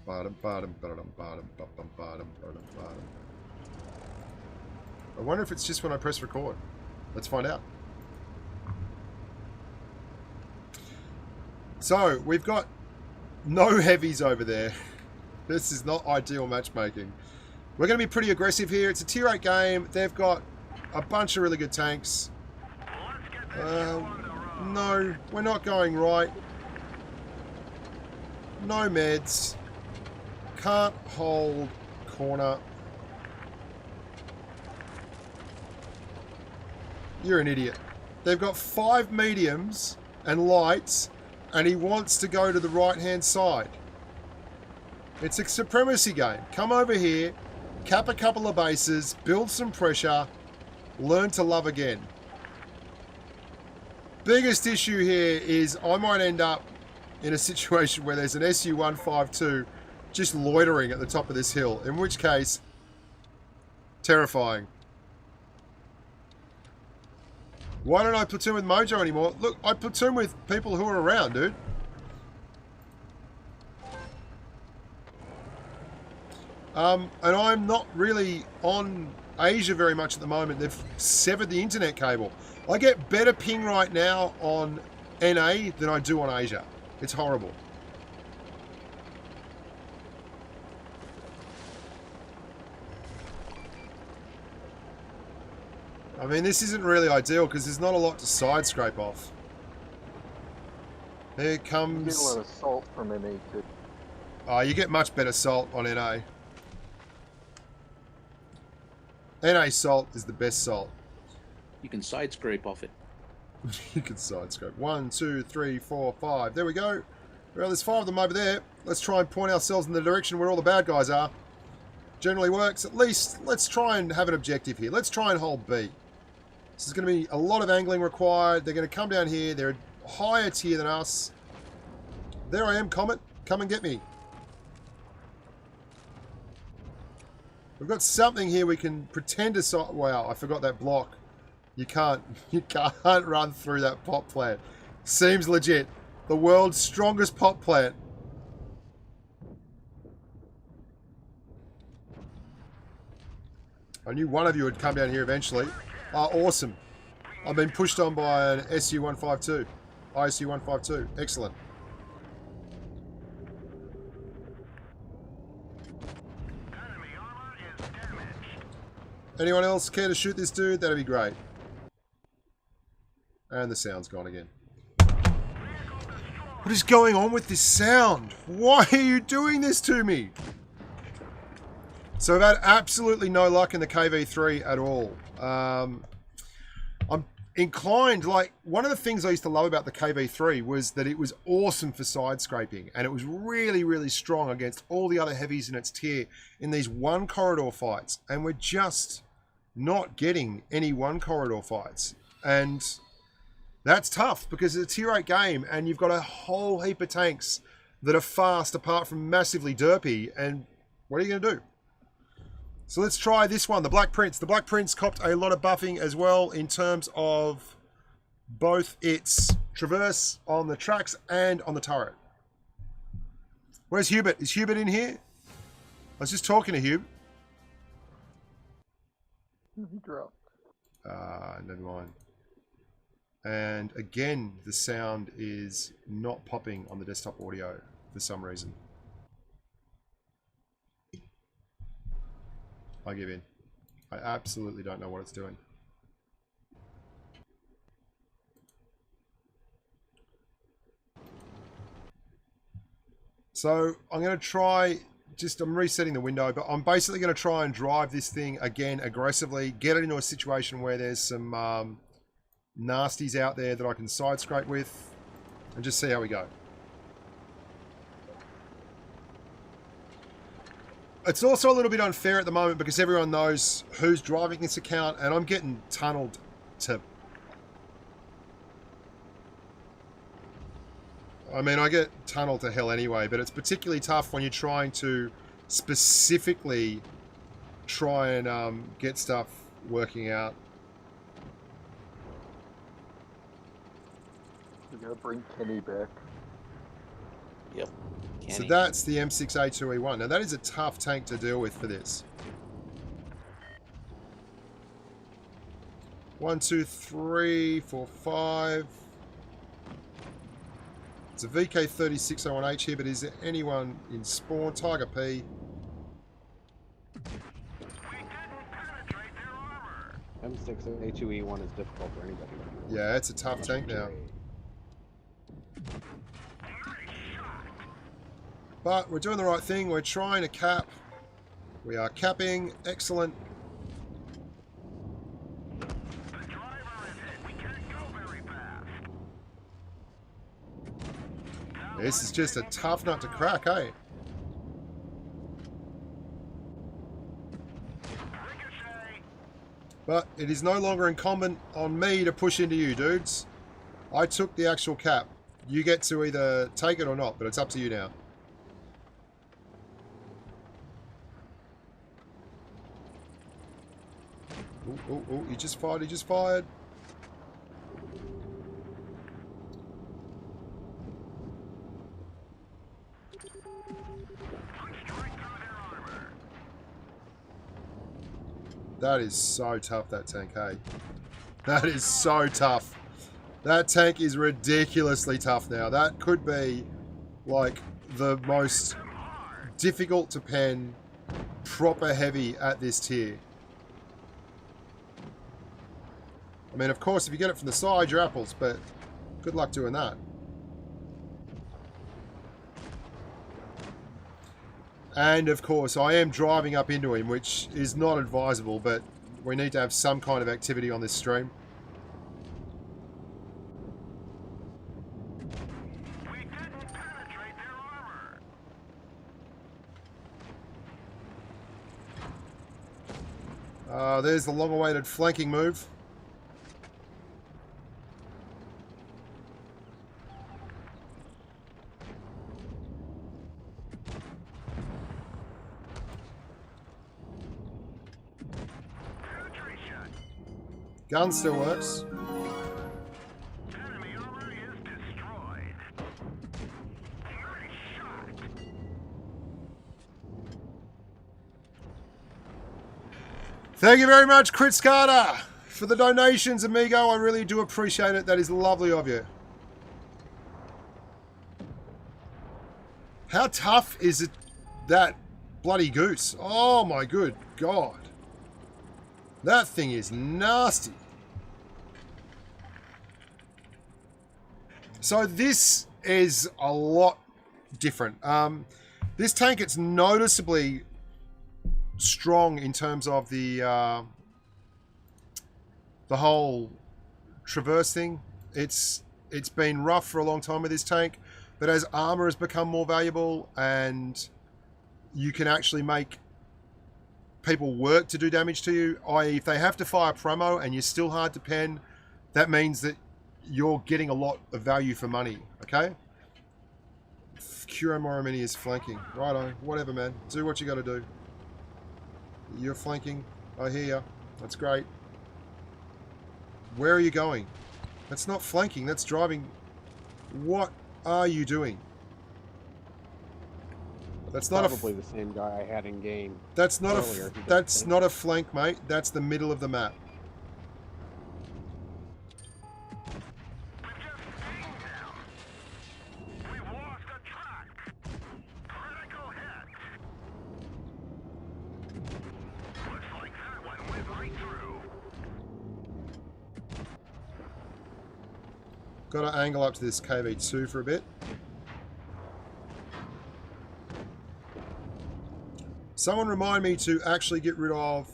Bottom, bottom, bottom, bottom, bottom, bottom, bottom, bottom. I wonder if it's just when I press record. Let's find out. So, we've got no heavies over there. This is not ideal matchmaking. We're going to be pretty aggressive here. It's a tier 8 game. They've got a bunch of really good tanks. No, we're not going right. No meds. Can't hold corner. You're an idiot. They've got 5 mediums and lights, and he wants to go to the right-hand side. It's a supremacy game. Come over here, cap a couple of bases, build some pressure, learn to love again. Biggest issue here is I might end up in a situation where there's an SU-152 just loitering at the top of this hill, in which case, terrifying. Why don't I platoon with Mojo anymore? Look, I platoon with people who are around, dude. And I'm not really on Asia very much at the moment. They've severed the internet cable. I get better ping right now on NA than I do on Asia. It's horrible. I mean, this isn't really ideal because there's not a lot to side scrape off. Here You get a comes... lot of salt from NA too. Oh, you get much better salt on NA. NA salt is the best salt. You can side scrape off it. You can side scrape. 1, 2, 3, 4, 5. There we go. Well, there's 5 of them over there. Let's try and point ourselves in the direction where all the bad guys are. Generally works. At least, let's try and have an objective here. Let's try and hold B. This is going to be a lot of angling required. They're going to come down here. They're a higher tier than us. There I am, Comet. Come and get me. We've got something here we can pretend to... Wow, I forgot that block. You can't run through that pot plant. Seems legit. The world's strongest pot plant. I knew one of you would come down here eventually. Oh, awesome. I've been pushed on by an SU-152. ISU-152. Excellent. Anyone else care to shoot this dude? That'd be great. And the sound's gone again. What is going on with this sound? Why are you doing this to me? So I've had absolutely no luck in the KV3 at all. I'm inclined, like, one of the things I used to love about the KV3 was that it was awesome for side scraping, and it was really, really strong against all the other heavies in its tier in these one corridor fights, and we're just not getting any one corridor fights. And that's tough because it's a tier 8 game and you've got a whole heap of tanks that are fast apart from massively derpy, and what are you going to do? So let's try this one, the Black Prince. The Black Prince copped a lot of buffing as well in terms of both its traverse on the tracks and on the turret. Where's Hubert? Is Hubert in here? I was just talking to Hubert. He dropped. Never mind. And again, the sound is not popping on the desktop audio for some reason. I give in. I absolutely don't know what it's doing. So I'm going to try, I'm resetting the window, but I'm basically going to try and drive this thing again aggressively, get it into a situation where there's some nasties out there that I can side scrape with, and just see how we go. It's also a little bit unfair at the moment because everyone knows who's driving this account, and I'm getting tunneled to... I mean, I get tunneled to hell anyway, but it's particularly tough when you're trying to specifically try and get stuff working out. We gotta bring Kenny back. Yep. So that's the M6A2E1. Now that is a tough tank to deal with for this. 1, 2, 3, 4, 5. It's a VK3601H here, but is there anyone in spawn? Tiger P. M6A2E1 is difficult for anybody. Yeah, it's a tough tank now. But we're doing the right thing. We're trying to cap. We are capping. Excellent. This is just a tough nut to crack, eh? But it is no longer incumbent on me to push into you, dudes. I took the actual cap. You get to either take it or not, but it's up to you now. Oh, he just fired, he just fired. That is so tough, that tank, hey? That is so tough. That tank is ridiculously tough now. That could be, like, the most difficult to pen proper heavy at this tier. I mean, of course, if you get it from the side, you're apples, but good luck doing that. And, of course, I am driving up into him, which is not advisable, but we need to have some kind of activity on this stream. We didn't penetrate their armor. There's the long-awaited flanking move. Gun still works. Enemy armor is destroyed. Nice shot. Thank you very much, Crit Scarter, for the donations, amigo. I really do appreciate it. That is lovely of you. How tough is it, that bloody goose? Oh my good God. That thing is nasty. So this is a lot different. This tank, it's noticeably strong in terms of the whole traverse thing. It's been rough for a long time with this tank, but as armor has become more valuable and you can actually make people work to do damage to you, i.e. if they have to fire promo and you're still hard to pen, that means that you're getting a lot of value for money, okay? Kuro Morimini is flanking. Righto, whatever, man. Do what you got to do. You're flanking. I hear ya. That's great. Where are you going? That's not flanking, that's driving. What are you doing? That's not probably the same guy I had in game. That's not earlier. That's not a flank, mate. That's the middle of the map. We've lost a track. Critical hit. Looks like that one went right through. Got to angle up to this KV2 for a bit. Someone remind me to actually get rid of...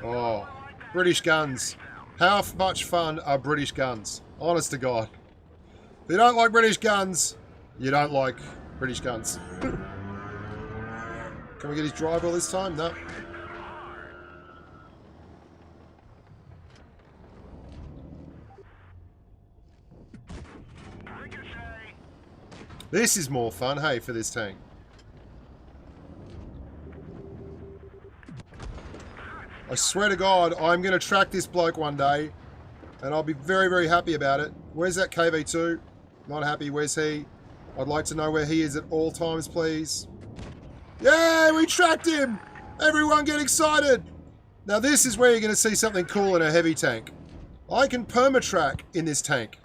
Oh, British guns. How much fun are British guns? Honest to God. If you don't like British guns, you don't like British guns. Can we get his drive all this time? No. This is more fun, hey, for this tank. I swear to God, I'm going to track this bloke one day, and I'll be very, very happy about it. Where's that KV2? Not happy. Where's he? I'd like to know where he is at all times, please. Yay, we tracked him! Everyone get excited! Now this is where you're going to see something cool in a heavy tank. I can permatrack in this tank,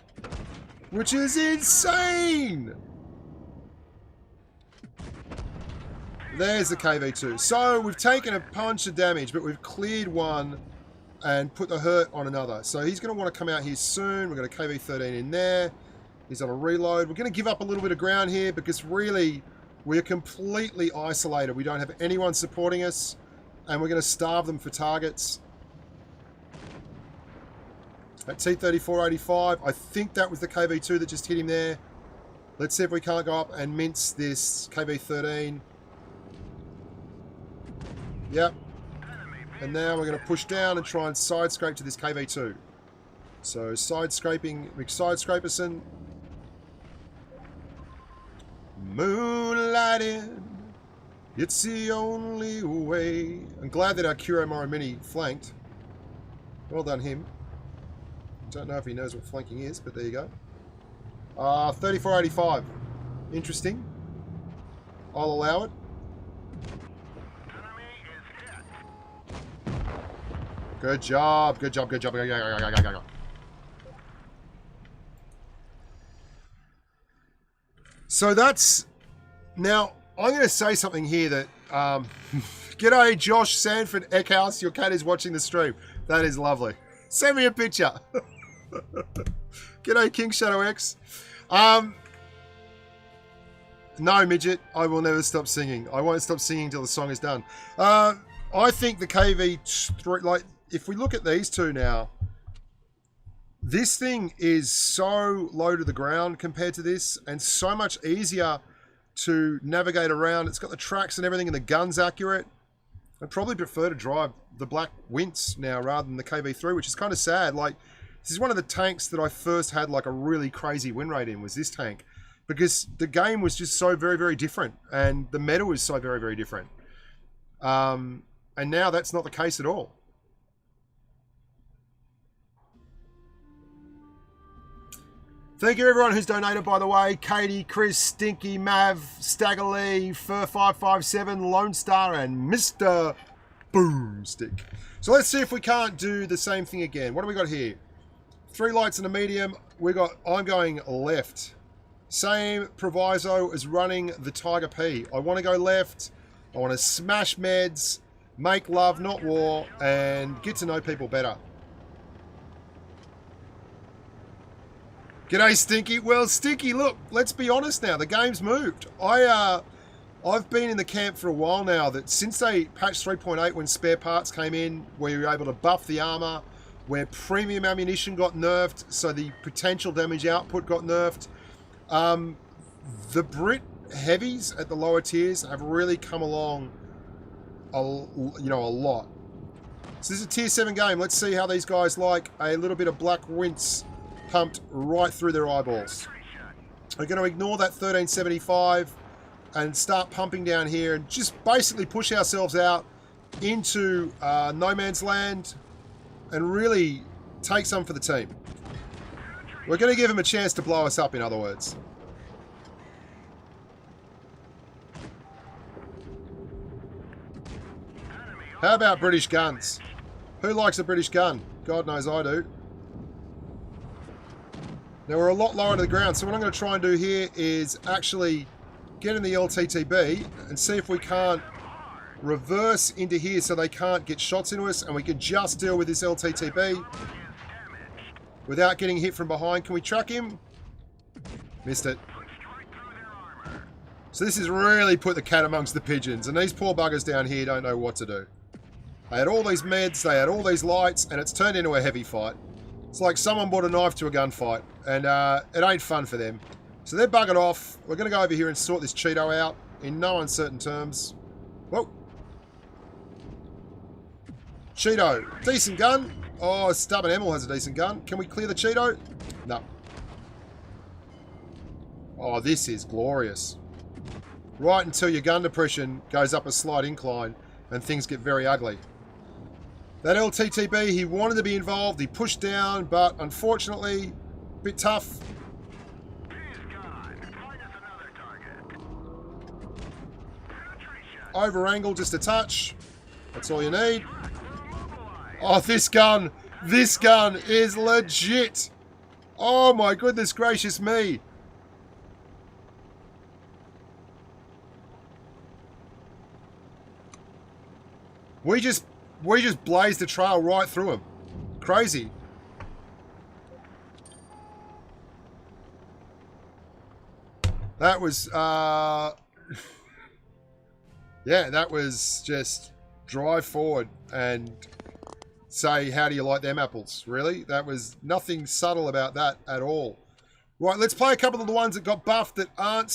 which is insane! There's the KV2. So we've taken a bunch of damage, but we've cleared one and put the hurt on another. So he's going to want to come out here soon. We've got a KV13 in there. He's on a reload. We're going to give up a little bit of ground here because really we're completely isolated. We don't have anyone supporting us, and we're going to starve them for targets. At T-3485, I think that was the KV2 that just hit him there. Let's see if we can't go up and mince this KV13. Yep. And now we're going to push down and try and side scrape to this KV2. So side scraping, side scraperson. Moonlighting, it's the only way. I'm glad that our Kuro Moro Mini flanked. Well done him. Don't know if he knows what flanking is, but there you go. 3485. Interesting. I'll allow it. Good job, good job, good job. Go. So that's... Now, I'm going to say something here that... G'day, Josh Sanford Eckhouse. Your cat is watching the stream. That is lovely. Send me a picture. G'day, King Shadow X. No, Midget. I will never stop singing. I won't stop singing till the song is done. I think the KV... Like, if we look at these two now... This thing is so low to the ground compared to this, and so much easier to navigate around. It's got the tracks and everything, and the gun's accurate. I'd probably prefer to drive the Black Wince now rather than the KV3, which is kind of sad. Like, this is one of the tanks that I first had like a really crazy win rate in, was this tank, because the game was just so very, very different, and the meta was so very, very different. And now that's not the case at all. Thank you everyone who's donated, by the way. Katie, Chris, Stinky, Mav, Staggerlee, Fur557, Lone Star, and Mr. Boomstick. So let's see if we can't do the same thing again. What do we got here? 3 lights and a medium. I'm going left. Same proviso as running the Tiger P. I want to go left. I want to smash meds, make love, not war, and get to know people better. G'day, Stinky. Well, Stinky, look, let's be honest now. The game's moved. I've been in the camp for a while now that since they patched 3.8 when spare parts came in, where you were able to buff the armor, where premium ammunition got nerfed, so the potential damage output got nerfed. The Brit heavies at the lower tiers have really come along a lot. So this is a tier 7 game. Let's see how these guys like a little bit of Black Wince pumped right through their eyeballs. We're going to ignore that 1375 and start pumping down here and just basically push ourselves out into no man's land and really take some for the team. We're going to give them a chance to blow us up, in other words. How about British guns? Who likes a British gun? God knows I do. Now we're a lot lower to the ground, so what I'm going to try and do here is actually get in the LTTB and see if we can't reverse into here so they can't get shots into us, and we can just deal with this LTTB without getting hit from behind. Can we track him? Missed it. So this has really put the cat amongst the pigeons, and these poor buggers down here don't know what to do. They had all these meds, they had all these lights, and it's turned into a heavy fight. It's like someone brought a knife to a gunfight, and it ain't fun for them. So they're buggered off. We're going to go over here and sort this Cheeto out in no uncertain terms. Whoa. Cheeto. Decent gun. Oh, Stubborn Emil has a decent gun. Can we clear the Cheeto? No. Oh, this is glorious. Right until your gun depression goes up a slight incline and things get very ugly. That LTTB, he wanted to be involved, he pushed down, but unfortunately, a bit tough. Over angle just a touch. That's all you need. Oh, this gun is legit. Oh my goodness gracious me. We just blazed the trail right through him. Crazy. That was, yeah, that was just drive forward and say, how do you like them apples? Really? That was nothing subtle about that at all. Right, let's play a couple of the ones that got buffed that aren't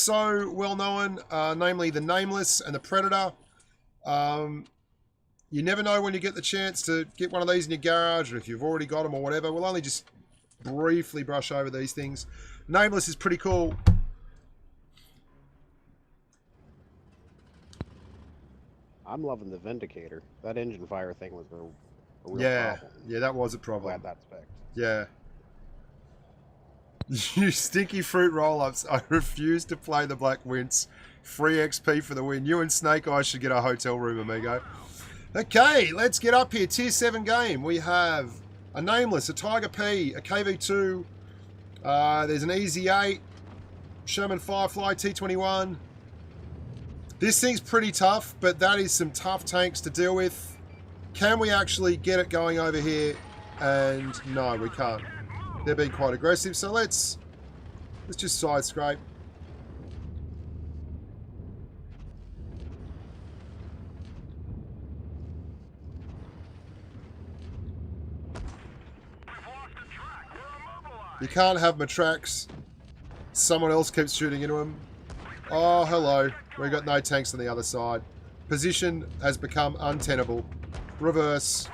You never know when you get the chance to get one of these in your garage, or if you've already got them or whatever. We'll only just briefly brush over these things. Nameless is pretty cool. I'm loving the Vindicator. That engine fire thing was a real problem. Yeah, that was a problem. Glad that's fixed. Yeah. You stinky fruit roll-ups. I refuse to play the Black Wince. Free XP for the win. You and Snake Eyes should get a hotel room, amigo. Okay, let's get up here. Tier 7 game. We have a Nameless, a Tiger P, a KV2. There's an Easy 8, Sherman Firefly, T21. This thing's pretty tough, but that is some tough tanks to deal with. Can we actually get it going over here? And no, we can't. They're being quite aggressive, so let's just side scrape. You can't have my tracks. Someone else keeps shooting into them. Oh, hello. We've got no tanks on the other side. Position has become untenable. Reverse.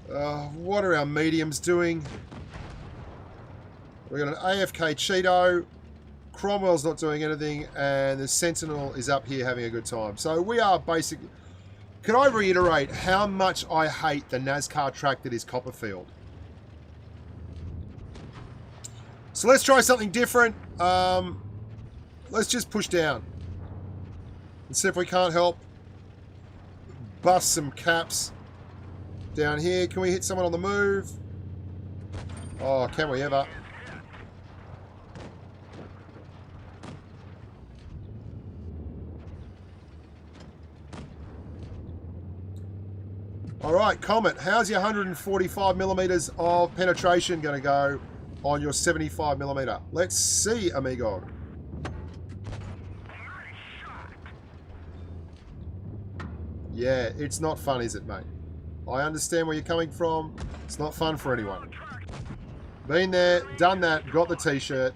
What are our mediums doing? We've got an AFK Cheeto. Cromwell's not doing anything. And the Sentinel is up here having a good time. So we are basically... Can I reiterate how much I hate the NASCAR track that is Copperfield? So let's try something different. Let's just push down and see if we can't help bust some caps down here. Can we hit someone on the move? Oh, can we ever? All right, Comet, how's your 145 millimeters of penetration going to go on your 75 millimeter? Let's see, amigo. Yeah, it's not fun, is it, mate? I understand where you're coming from. It's not fun for anyone. Been there, done that, got the t-shirt.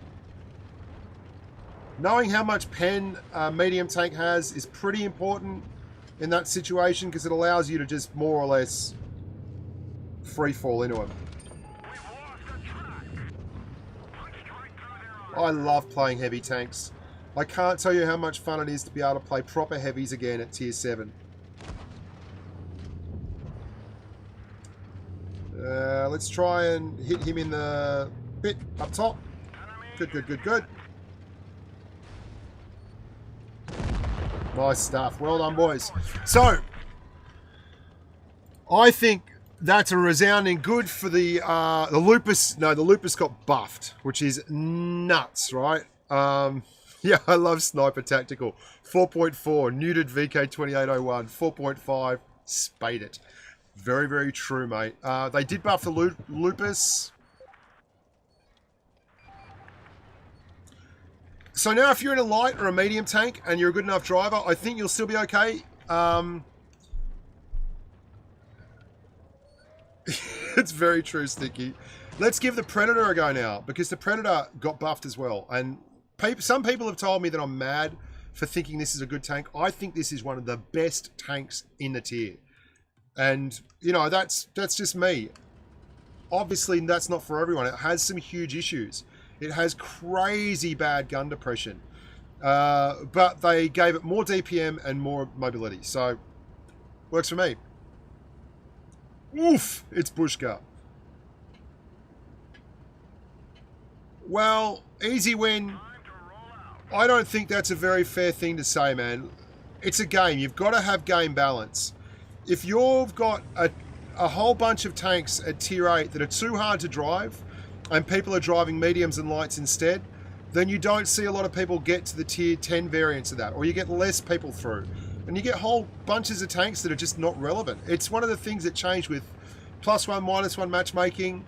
Knowing how much pen a medium tank has is pretty important in that situation because it allows you to just more or less free fall into them. I love playing heavy tanks. I can't tell you how much fun it is to be able to play proper heavies again at tier 7. Let's try and hit him in the bit up top. Good, good, good, good. Nice stuff. Well done, boys. So, I think that's a resounding good for the Lupus. No, the Lupus got buffed, which is nuts, right? Yeah, I love Sniper Tactical. 4.4, neutered VK2801. 4.5, spade it. Very, very true, mate. They did buff the Lupus. So now if you're in a light or a medium tank and you're a good enough driver, I think you'll still be okay. It's very true, Sticky. Let's give the Predator a go now, because the Predator got buffed as well. And some people have told me that I'm mad for thinking this is a good tank. I think this is one of the best tanks in the tier. And, you know, that's just me. Obviously, that's not for everyone. It has some huge issues. It has crazy bad gun depression. But they gave it more DPM and more mobility. So, works for me. Oof, it's Bushka. Well, easy win. I don't think that's a very fair thing to say, man. It's a game. You've got to have game balance. If you've got a whole bunch of tanks at tier 8 that are too hard to drive and people are driving mediums and lights instead, then you don't see a lot of people get to the tier 10 variants of that, or you get less people through. And you get whole bunches of tanks that are just not relevant. It's one of the things that changed with +1, -1 matchmaking.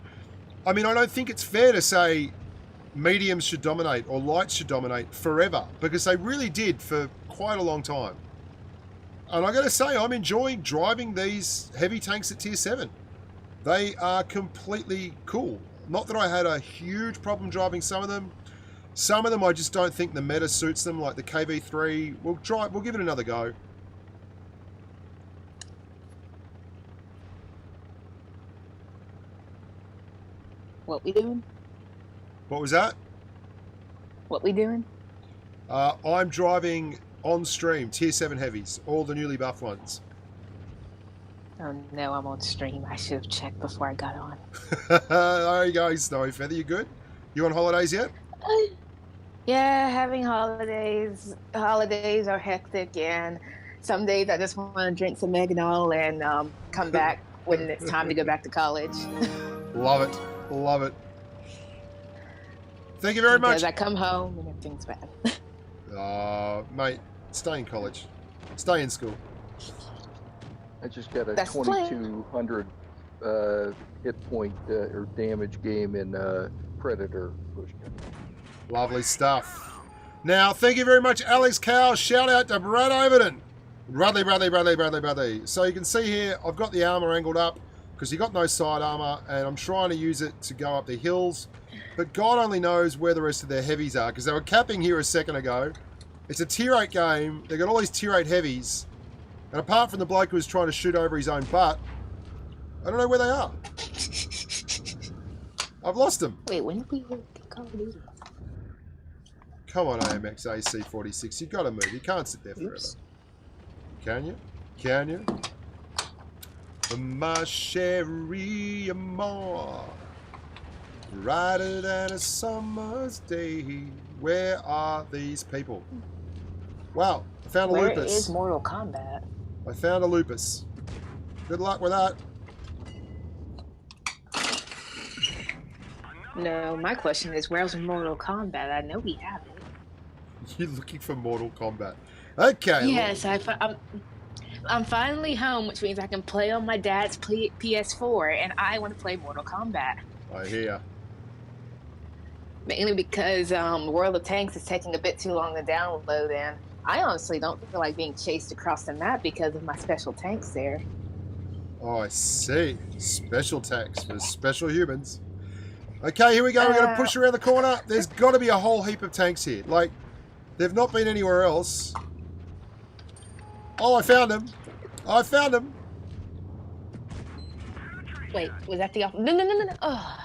I mean, I don't think it's fair to say mediums should dominate or lights should dominate forever, because they really did for quite a long time. And I got to say, I'm enjoying driving these heavy tanks at tier 7. They are completely cool. Not that I had a huge problem driving some of them. Some of them I just don't think the meta suits them, like the KV3. We'll give it another go. What we doing? What was that? What we doing? I'm driving on stream, Tier 7 Heavies, all the newly buffed ones. Oh no, I'm on stream. I should have checked before I got on. There you go, Snowy Feather. You good? You on holidays yet? Yeah, having holidays. Holidays are hectic, and some days I just want to drink some Meganol and come back when it's time to go back to college. Love it. Love it. Thank you very much. Because I come home and everything's bad. Mate, stay in college. Stay in school. I just got a That's 2200 hit point or damage game in Predator. Bushka. Lovely stuff. Now, thank you very much, Alex Cow. Shout out to Brad Overton. Bradley. So you can see here, I've got the armor angled up because you got no side armor, and I'm trying to use it to go up the hills. But God only knows where the rest of their heavies are, because they were capping here a second ago. It's a tier 8 game. They've got all these tier 8 heavies. And apart from the bloke who was trying to shoot over his own butt, I don't know where they are. I've lost them. Wait, when did we get Call of Duty? Come on, AMX AC46. You've got to move. You can't sit there forever. Oops. Can you? Can you? My sherry more brighter than a summer's day. Where are these people? Wow, I found a Where lupus. is Mortal Kombat? I found a lupus. Good luck with that. No, my question is, where's Mortal Kombat? I know we have it. You're looking for Mortal Kombat. Okay. Yes, I'm finally home, which means I can play on my dad's PS4, and I want to play Mortal Kombat. I hear. Mainly because World of Tanks is taking a bit too long to download, and I honestly don't feel like being chased across the map because of my special tanks there. Oh, I see. Special tanks for special humans. Okay, here we go. We're going to push around the corner. There's got to be a whole heap of tanks here. Like, they've not been anywhere else. Oh, I found him. I found him. Wait, was that the off? No. Oh.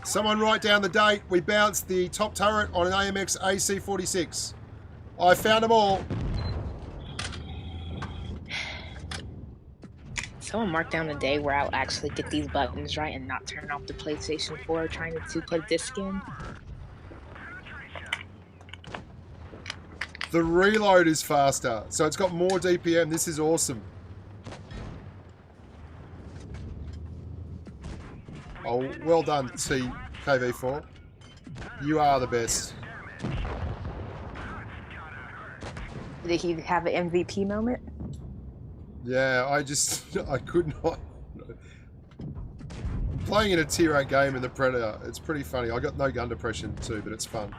Someone write down the date. We bounced the top turret on an AMX AC46. I found them all. Someone mark down the day where I'll actually get these buttons right and not turn off the PlayStation 4 trying to put a disc in. The reload is faster, so it's got more DPM. This is awesome. Oh, well done, TKV4. You are the best. Did he have an MVP moment? Yeah, I could not. Playing in a tier 8 game in the Predator, it's pretty funny. I got no gun depression too, but it's fun.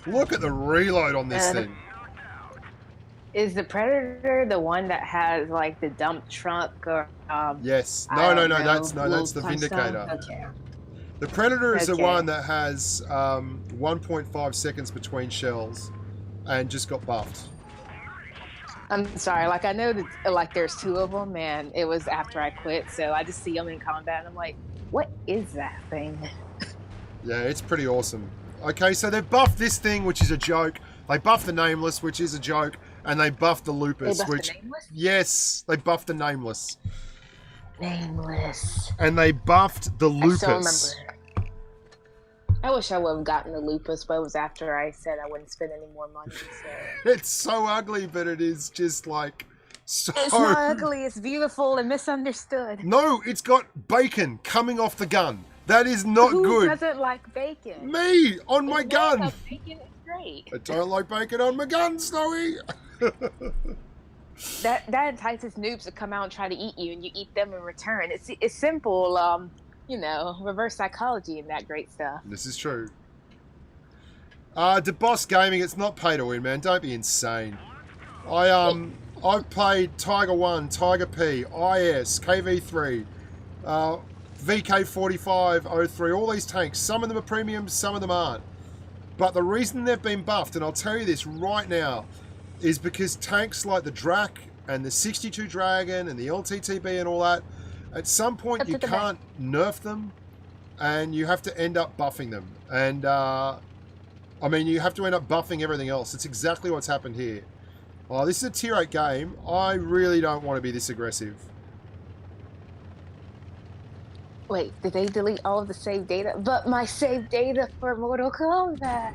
Look at the reload on this thing. Is the Predator the one that has like the dump truck or? Yes. No. That's the fun Vindicator. stuff? Okay. The Predator is the Okay. one that has 1.5 seconds between shells, and just got buffed. I'm sorry, like I know that like there's two of them, and it was after I quit, so I just see them in combat, and I'm like, what is that thing? Yeah, it's pretty awesome. Okay, so they've buffed this thing, which is a joke. They buffed the Nameless, which is a joke, and they buffed the Lupus, They buffed which the Nameless? yes, they buffed the Nameless, Nameless. and they buffed the I Lupus. still remember. I wish I would have gotten the Lupus, but it was after I said I wouldn't spend any more money. So. It's so ugly, but it is just like so. It's not ugly. It's beautiful and misunderstood. No, it's got bacon coming off the gun. That is not Who good. doesn't like bacon? Me on my gun. Yeah, bacon is great. I don't like bacon on my gun, Snowy. That entices noobs to come out and try to eat you, and you eat them in return. It's simple, reverse psychology and that great stuff. This is true. DeBoss Gaming, it's not pay to win, man. Don't be insane. I've played Tiger 1, Tiger P, IS, KV3, VK4503, all these tanks. Some of them are premiums, some of them aren't. But the reason they've been buffed, and I'll tell you this right now, is because tanks like the Drac and the 62 Dragon and the LTTB and all that, At some point, That's you at the can't nerf them, and you have to end up buffing them. And, I mean, you have to end up buffing everything else. It's exactly what's happened here. Oh, this is a tier 8 game. I really don't want to be this aggressive. Wait, did they delete all of the saved data? But my saved data for Mortal Kombat.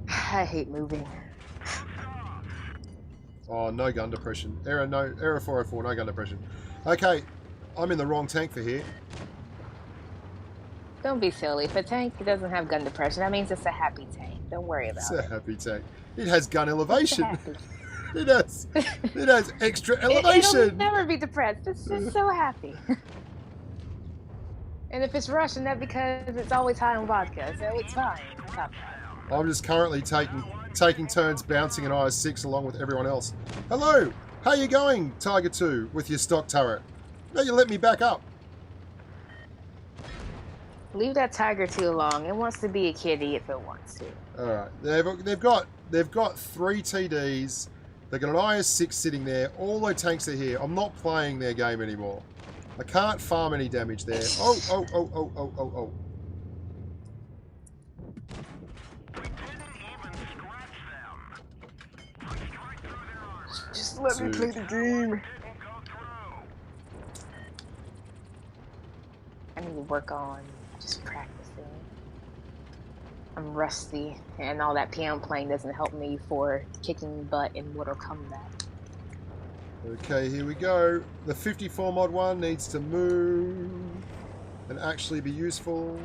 I hate moving. Oh, no gun depression. Error 404, no gun depression. Okay, I'm in the wrong tank for here. Don't be silly. If a tank doesn't have gun depression, that means it's a happy tank. Don't worry about It's it. a happy tank. It has gun elevation. Happy. It has extra It'll elevation. never be depressed. It's just so happy. And if it's Russian, that's because it's always high on vodka, so it's fine. It's fine. I'm just currently taking turns bouncing an IS-6 along with everyone else. Hello, how you going, Tiger 2, with your stock turret? No, you let me back up. Leave that Tiger 2 alone. It wants to be a kitty if it wants to. All right, they've got 3 TDs. They've got an IS-6 sitting there. All their tanks are here. I'm not playing their game anymore. I can't farm any damage there. Oh. Just let me play the game. I need to work on just practicing. I'm rusty, and all that piano playing doesn't help me for kicking butt in Mortal Kombat. Okay, here we go. The 54 mod 1 needs to move and actually be useful.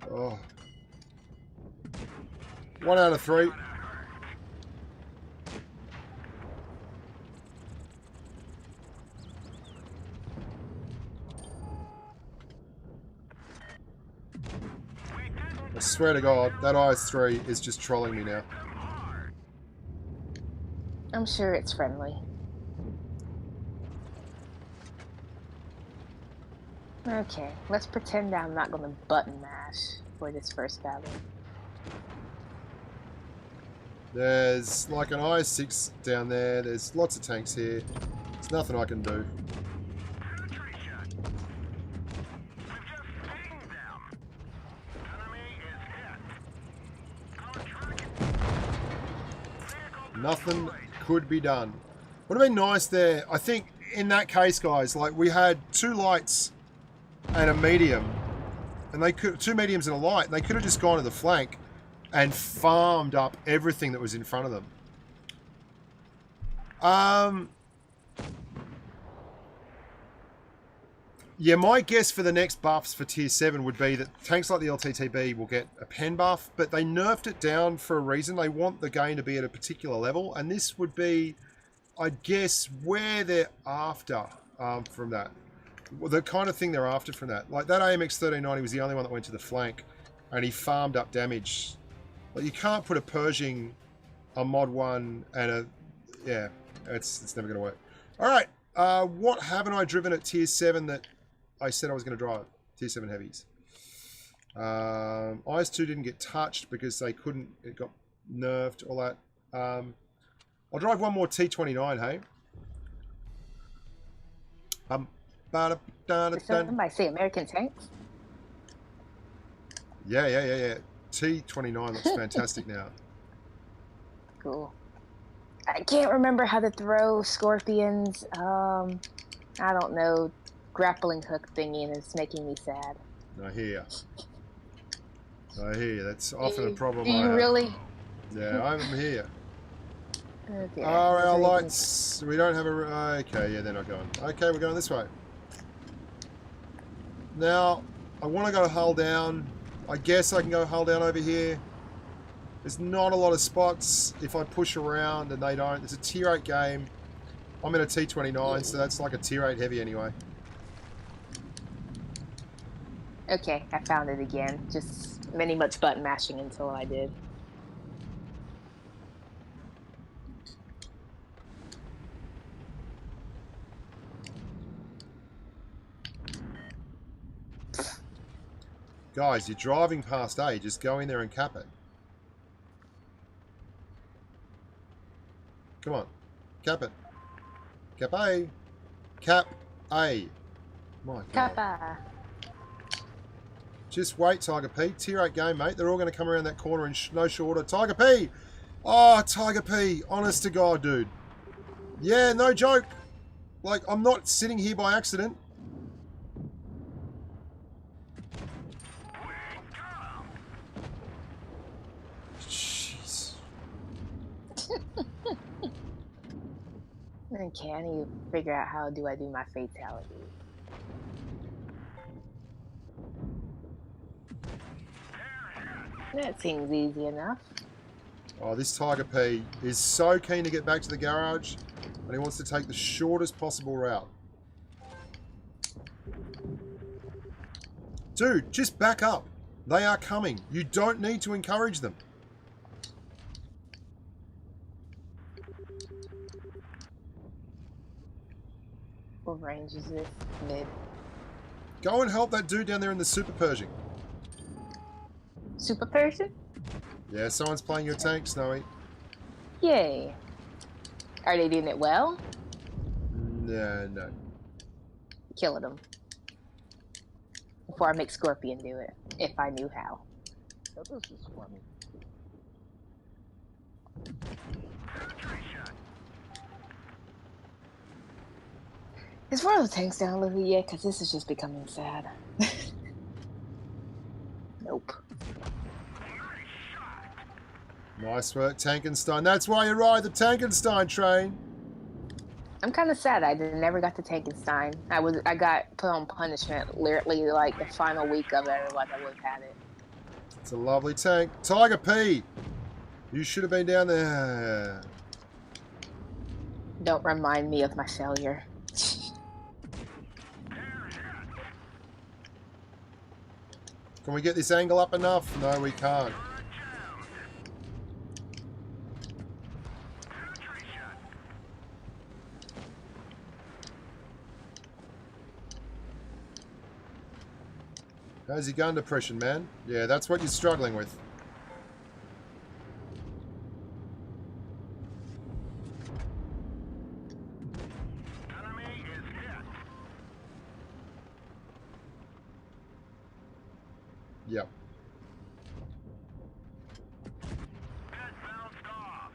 Oh. 1 out of 3. I swear to God, that IS-3 is just trolling me now. I'm sure it's friendly. Okay, let's pretend I'm not going to button mash for this first battle. There's like an IS-6 down there. There's lots of tanks here. There's nothing I can do. Nothing could be done. Would have been nice there. I think in that case, guys, like we had 2 lights and a medium, and they could 2 mediums and a light, and they could have just gone to the flank and farmed up everything that was in front of them. Yeah, my guess for the next buffs for tier 7 would be that tanks like the LTTB will get a pen buff, but they nerfed it down for a reason. They want the game to be at a particular level, and this would be, I guess, where they're after from that. The kind of thing they're after from that. Like that AMX 1390 was the only one that went to the flank, and he farmed up damage. Like you can't put a Pershing, a mod 1, and a... Yeah, it's never going to work. All right, what haven't I driven at tier 7 that I said I was going to drive? Tier 7 heavies. IS-2 didn't get touched because they couldn't... It got nerfed, all that. I'll drive one more T29, hey? Did somebody say American tanks? Yeah. T29 looks fantastic now. Cool. I can't remember how to throw scorpions. I don't know, grappling hook thingy, and it's making me sad. I hear you. That's often a problem. Do you really? Yeah, I'm here. Okay. Our lights. We don't have a... Okay, yeah, they're not going. Okay, we're going this way. Now, I want to go hull down. I guess I can go hull down over here. There's not a lot of spots if I push around and they don't. It's a tier 8 game. I'm in a T29, so that's like a tier 8 heavy anyway. Okay, I found it again. Just many much button mashing until I did. Guys, you're driving past A. Just go in there and cap it. Come on. Cap it. Cap A. Cap A. My God. Kappa. Just wait, Tiger P. Tier 8 game, mate. They're all going to come around that corner in no short order. Tiger P! Oh, Tiger P. Honest to God, dude. Yeah, no joke. Like, I'm not sitting here by accident. Jeez. Okay, I need to figure out how do I do my fatality. That seems easy enough. Oh, this Tiger P is so keen to get back to the garage, and he wants to take the shortest possible route. Dude, just back up. They are coming. You don't need to encourage them. What range is this? Mid. Go and help that dude down there in the Super Pershing. Super Persian? Yeah, someone's playing your tank, Snowy. Yay. Are they doing it well? No. Killing them. Before I make Scorpion do it, if I knew how. Now, this is funny. Is one of the tanks downloaded yet? Because this is just becoming sad. Nope. Nice work, Tankenstein. That's why you ride the Tankenstein train. I'm kind of sad I never got to Tankenstein. I got put on punishment literally like the final week of it. Otherwise I would have had it. It's a lovely tank. Tiger P! You should have been down there. Don't remind me of my failure. Can we get this angle up enough? No, we can't. How's your gun depression, man? Yeah, that's what you're struggling with. Enemy is hit. Yep. Dead bounced off.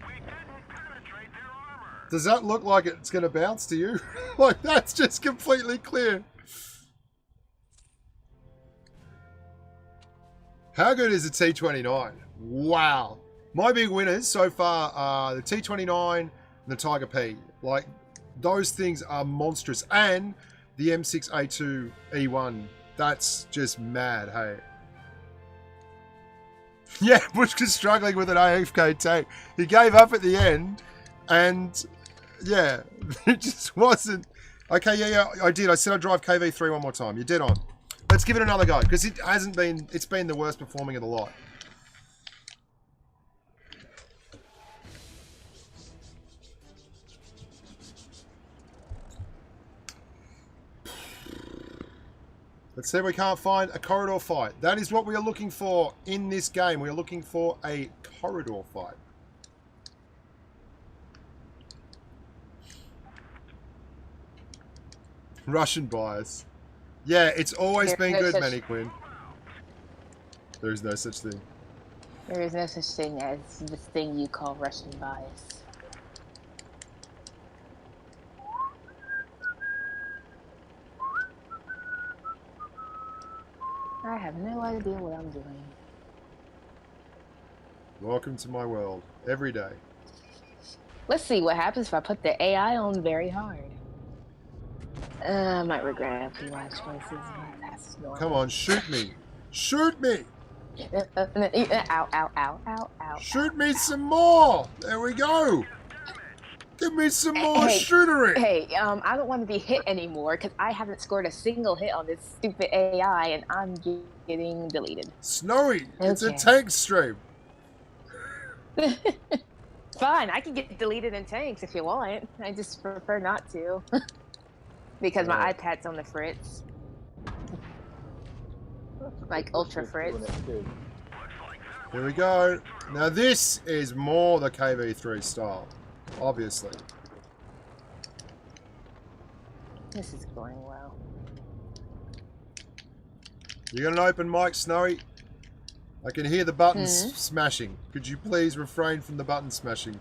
We didn't penetrate their armor. Does that look like it's going to bounce to you? Like, that's just completely clear. How good is the T-29? Wow. My big winners so far are the T-29 and the Tiger P. Like, those things are monstrous. And the M6A2 E1. That's just mad, hey. Yeah, Bushka's struggling with an AFK tank. He gave up at the end, and yeah, it just wasn't. Okay, yeah, I did. I said I'd drive KV3 one more time. You're dead on. Let's give it another go, because it hasn't been, it's been the worst performing of the lot. Let's see if we can't find a corridor fight. That is what we are looking for in this game. We are looking for a corridor fight. Russian bias. Yeah, it's always been good, Manny Quinn. There is no such thing. There is no such thing as this thing you call Russian bias. I have no idea what I'm doing. Welcome to my world. Every day. Let's see what happens if I put the AI on very hard. I might regret a few life choices, but that's normal. Come on, shoot me. Shoot me! Ow, ow, ow, ow, ow. Shoot me some more! There we go! Give me some more shootery! Hey, I don't want to be hit anymore because I haven't scored a single hit on this stupid AI and I'm getting deleted. Snowy! It's a tank stream! Fine, I can get deleted in tanks if you want. I just prefer not to. Because my iPad's on the fritz. Like Ultra Doing Fritz. it too. Here we go. Now this is more the KV3 style, obviously. This is going well. You got an open mic, Snowy? I can hear the buttons smashing. Could you please refrain from the button smashing?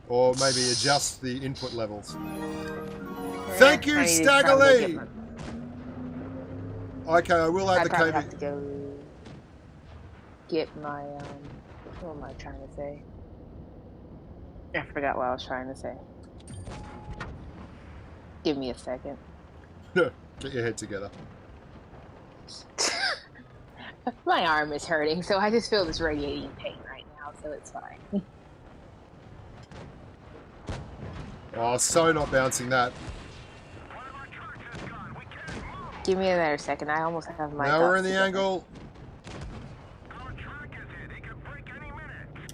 Or maybe adjust the input levels. Thank you, Staggerly! Okay, I will add the probably KV. have to go get my, what am I trying to say? I forgot what I was trying to say. Give me a second. Get your head together. My arm is hurting, so I just feel this radiating pain right now, so it's fine. Oh, so not bouncing that. Give me another second. I almost have my. Now we're in the together. angle.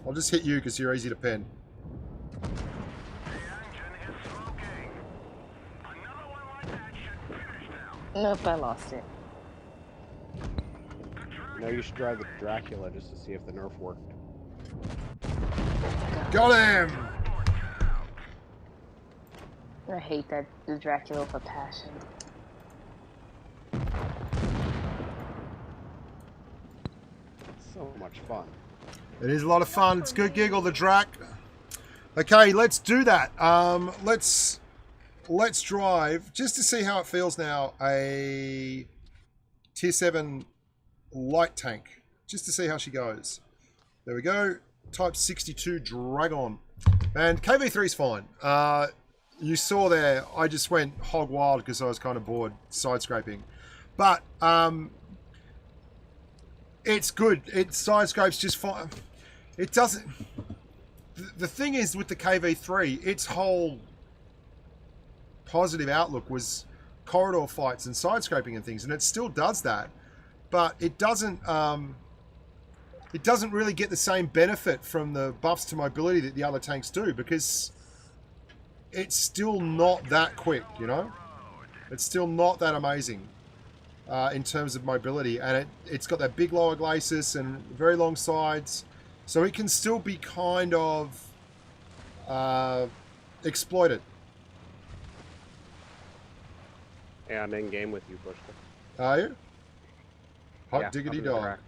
I'll just hit you because you're easy to pin. Nope, I lost it. No, you should drive the Dracula just to see if the nerf worked. Got him! I hate that the Dracula with a passion. So much fun. It is a lot of fun. It's good giggle, the Drac. Okay, let's do that. Let's drive just to see how it feels now. A tier 7 light tank, just to see how she goes. There we go. Type 62 Dragon, and KV3 is fine. You saw there, I just went hog wild because I was kind of bored side scraping, but it's good. It side scrapes just fine. It doesn't. The thing is with the KV3, its whole positive outlook was corridor fights and side scraping and things, and it still does that, but it doesn't really get the same benefit from the buffs to mobility that the other tanks do, because it's still not that quick, you know? It's still not that amazing in terms of mobility, and it's got that big lower glacis and very long sides, so it can still be kind of exploited. Yeah, I'm in game with you, Bushka. Are you? Hot Yeah, diggity I'm in the dog. track.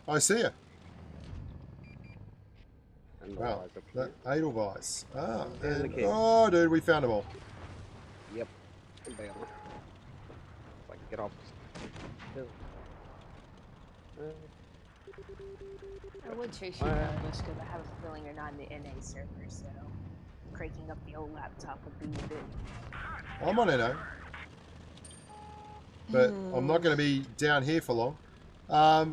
I see you. And the Wow. lies up That here. Edelweiss. Ah. And the And, cave. oh, dude, we found them all. Yep. And bam. It's like, get off this hill. I would chase you down just because I have a feeling you're not in the NA server, so cranking up the old laptop would be a bit. I'm on NO. But I'm not going to be down here for long.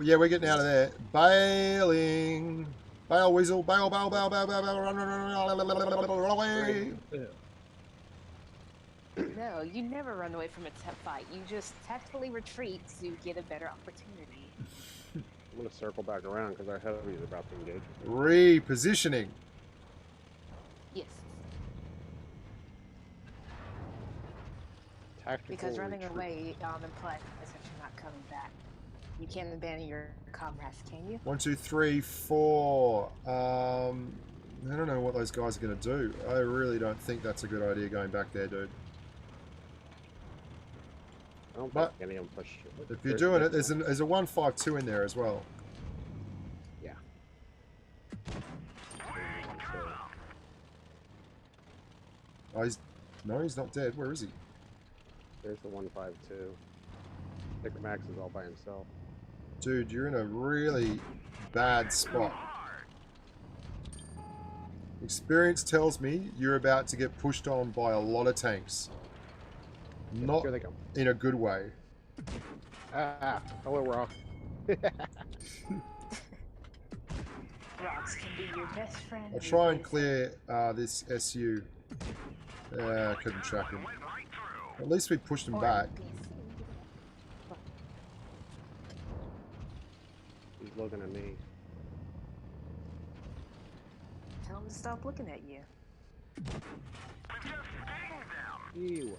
Yeah, we're getting out of there. Bailing. Bail, weasel. Bail, bail, bail, bail, bail, bail. Run, run, run away. No, you never run away from a fight. You just tactfully retreat to get a better opportunity. I'm gonna circle back around because our heavy is about to engage. Repositioning. Yes. Tactical Because running retreat. away implies that you're not coming back. You can't abandon your comrades, can you? 1, 2, 3, 4. I don't know what those guys are going to do. I really don't think that's a good idea going back there, dude. I don't But think any of them push. if you're doing it, there's a 152 in there as well. Yeah. Oh, no, he's not dead. Where is he? There's the 152. Thicker Max is all by himself. Dude, you're in a really bad spot. Experience tells me you're about to get pushed on by a lot of tanks. Not Here they come. in a good way. Ah, hello, Rock. Rocks can be your best friend. I'll try and clear this SU. I couldn't track him. At least we pushed him back. He's looking at me. Tell him to stop looking at you. Ew.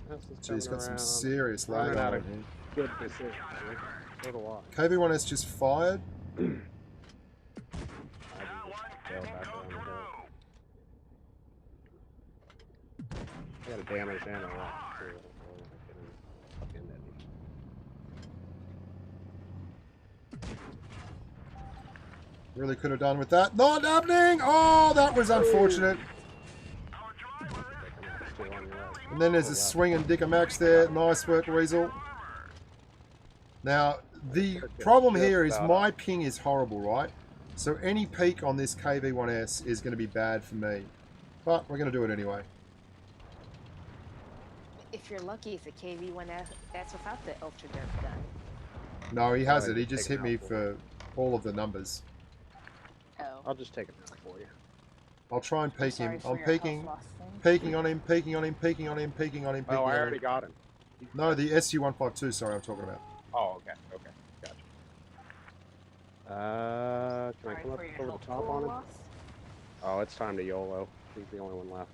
This is Jeez, coming got some around. serious lag Running out on of it. good decisions. So do I. KV1S just fired. I just bail back around the hill. I got a damage and a rock too. Fucking idiot. Really could have done with that. Not happening! Oh, that was unfortunate. Still on your right. And then there's a swinging Dicker Max there. Nice work, Weasel. Now, the problem here is my ping is horrible, right? So any peak on this KV1S is going to be bad for me. But we're going to do it anyway. If you're lucky, it's a KV1S that's without the ultra derp gun. No, he has Oh, it. He just just take hit it me out for for all of the numbers. Oh. I'll just take it out for you. I'll try and peek Sorry him. for I'm your peeking. health loss thing. Peeking on him, peeking on him, peeking on him, peeking on him, peeking Oh, on I him. already got him. No, the SU-152, sorry, I'm talking about. Oh, okay, okay, gotcha. Can I Sorry come up for your over the health top on him? loss. Oh, it's time to YOLO. He's the only one left.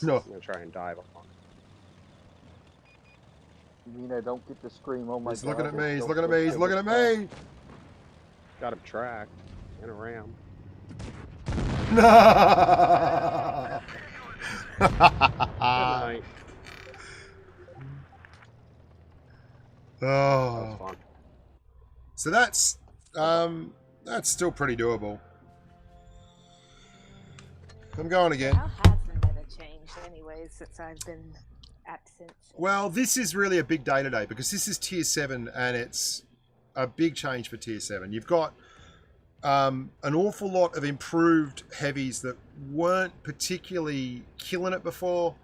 No. I'm gonna try and dive on him. Nina, don't get the scream. Oh my He's god. looking at me, he's Don't looking at me, he's kill looking at this me! Got him tracked in a ram. Good night. That was Oh. fun. So that's still pretty doable. I'm going again. How has the meta changed anyways since I've been absent? Well, this is really a big day today because this is tier 7 and it's a big change for tier 7. You've got an awful lot of improved heavies that weren't particularly killing it before.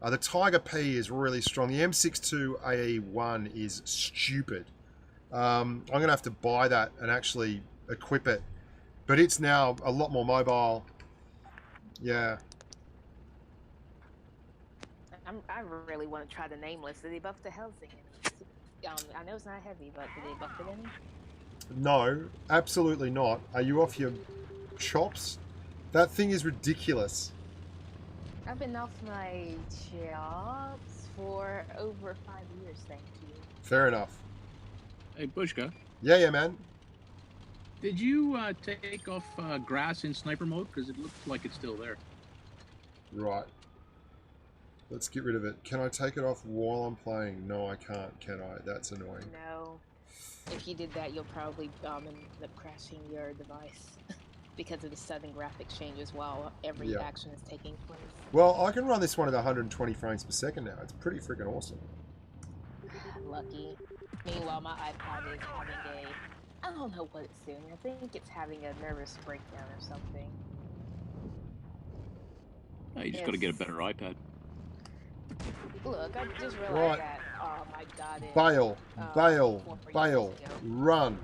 The Tiger P is really strong. The M62 AE1 is stupid. I'm going to have to buy that and actually equip it. But it's now a lot more mobile. Yeah. I really want to try the Nameless. Did they buff the housing? I know it's not heavy, but did they buff it any? No, absolutely not. Are you off your chops? That thing is ridiculous. I've been off my chops for over 5 years, thank you. Fair enough. Hey, Bushka, Yeah, man. did you take off grass in sniper mode? Because it looks like it's still there. Right. Let's get rid of it. Can I take it off while I'm playing? No, I can't, can I? That's annoying. No. If you did that, you'll probably end up crashing your device because of the sudden graphics changes while every Yeah. action is taking place. Well, I can run this one at 120 frames per second now. It's pretty freaking awesome. Lucky. Meanwhile, my iPad is having a... I don't know what it's doing. I think it's having a nervous breakdown or something. Oh, you just got to get a better iPad. Look, I just realized Right. that I got it. Bail, bail, 4 bail, years ago. run.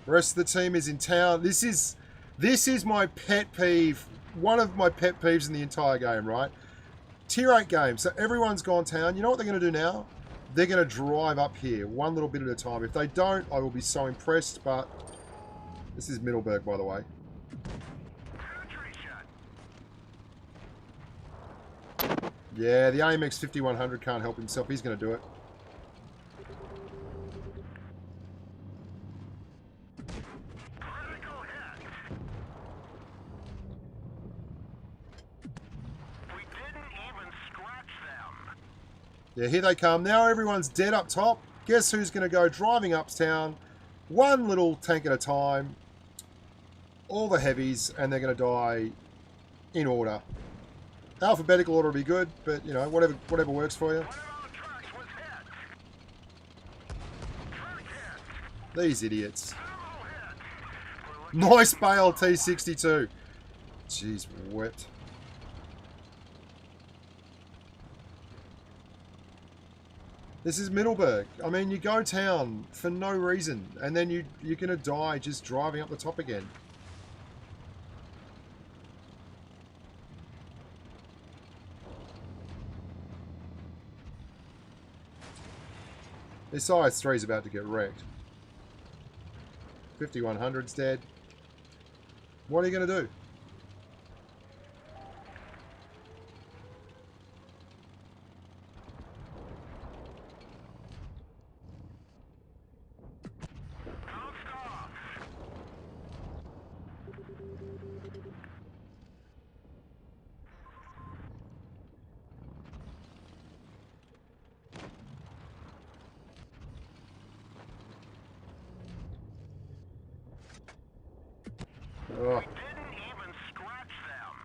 The rest of the team is in town. This is my pet peeve. One of my pet peeves in the entire game, right? Tier 8 game. So everyone's gone town. You know what they're going to do now? They're going to drive up here one little bit at a time. If they don't, I will be so impressed. But this is Middleburg, by the way. Yeah, the AMX 5100 can't help himself. He's going to do it. Yeah, here they come. Now everyone's dead up top. Guess who's going to go driving uptown? One little tank at a time. All the heavies, and they're going to die in order. Alphabetical order would be good, but, you know, whatever works for you. These idiots. Nice bail, T62. Jeez, wet. This is Middleburg. I mean, you go town for no reason, and then you're going to die just driving up the top again. This IS-3 is about to get wrecked. 5100's dead. What are you going to do? Oh. Didn't even scratch them.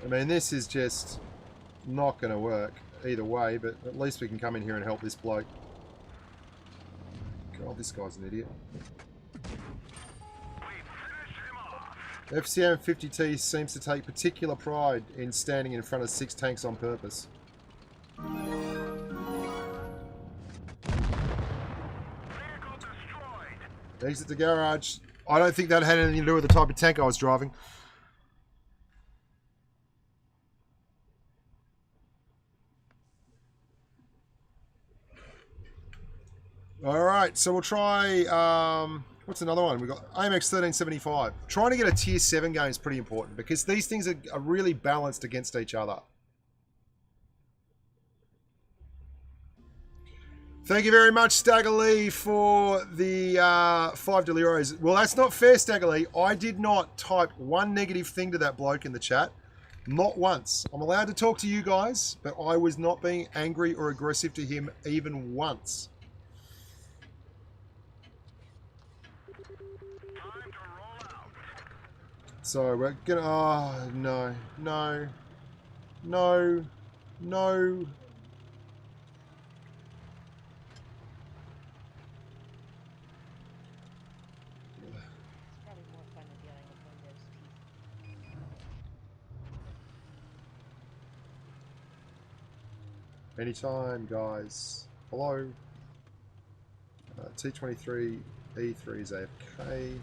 I mean, this is just not going to work either way, but at least we can come in here and help this bloke. God, this guy's an idiot. FCM 50T seems to take particular pride in standing in front of 6 tanks on purpose. Exit the garage. I don't think that had anything to do with the type of tank I was driving. Alright, so we'll try, what's another one? We've got AMX 1375. Trying to get a tier 7 game is pretty important because these things are really balanced against each other. Thank you very much, Stagger Lee, for the 5 Deliros. Well, that's not fair, Stagger Lee. I did not type one negative thing to that bloke in the chat. Not once. I'm allowed to talk to you guys, but I was not being angry or aggressive to him even once. So we're gonna, oh, no, no, no, no. Anytime, guys. Hello. T23 E3 is AFK.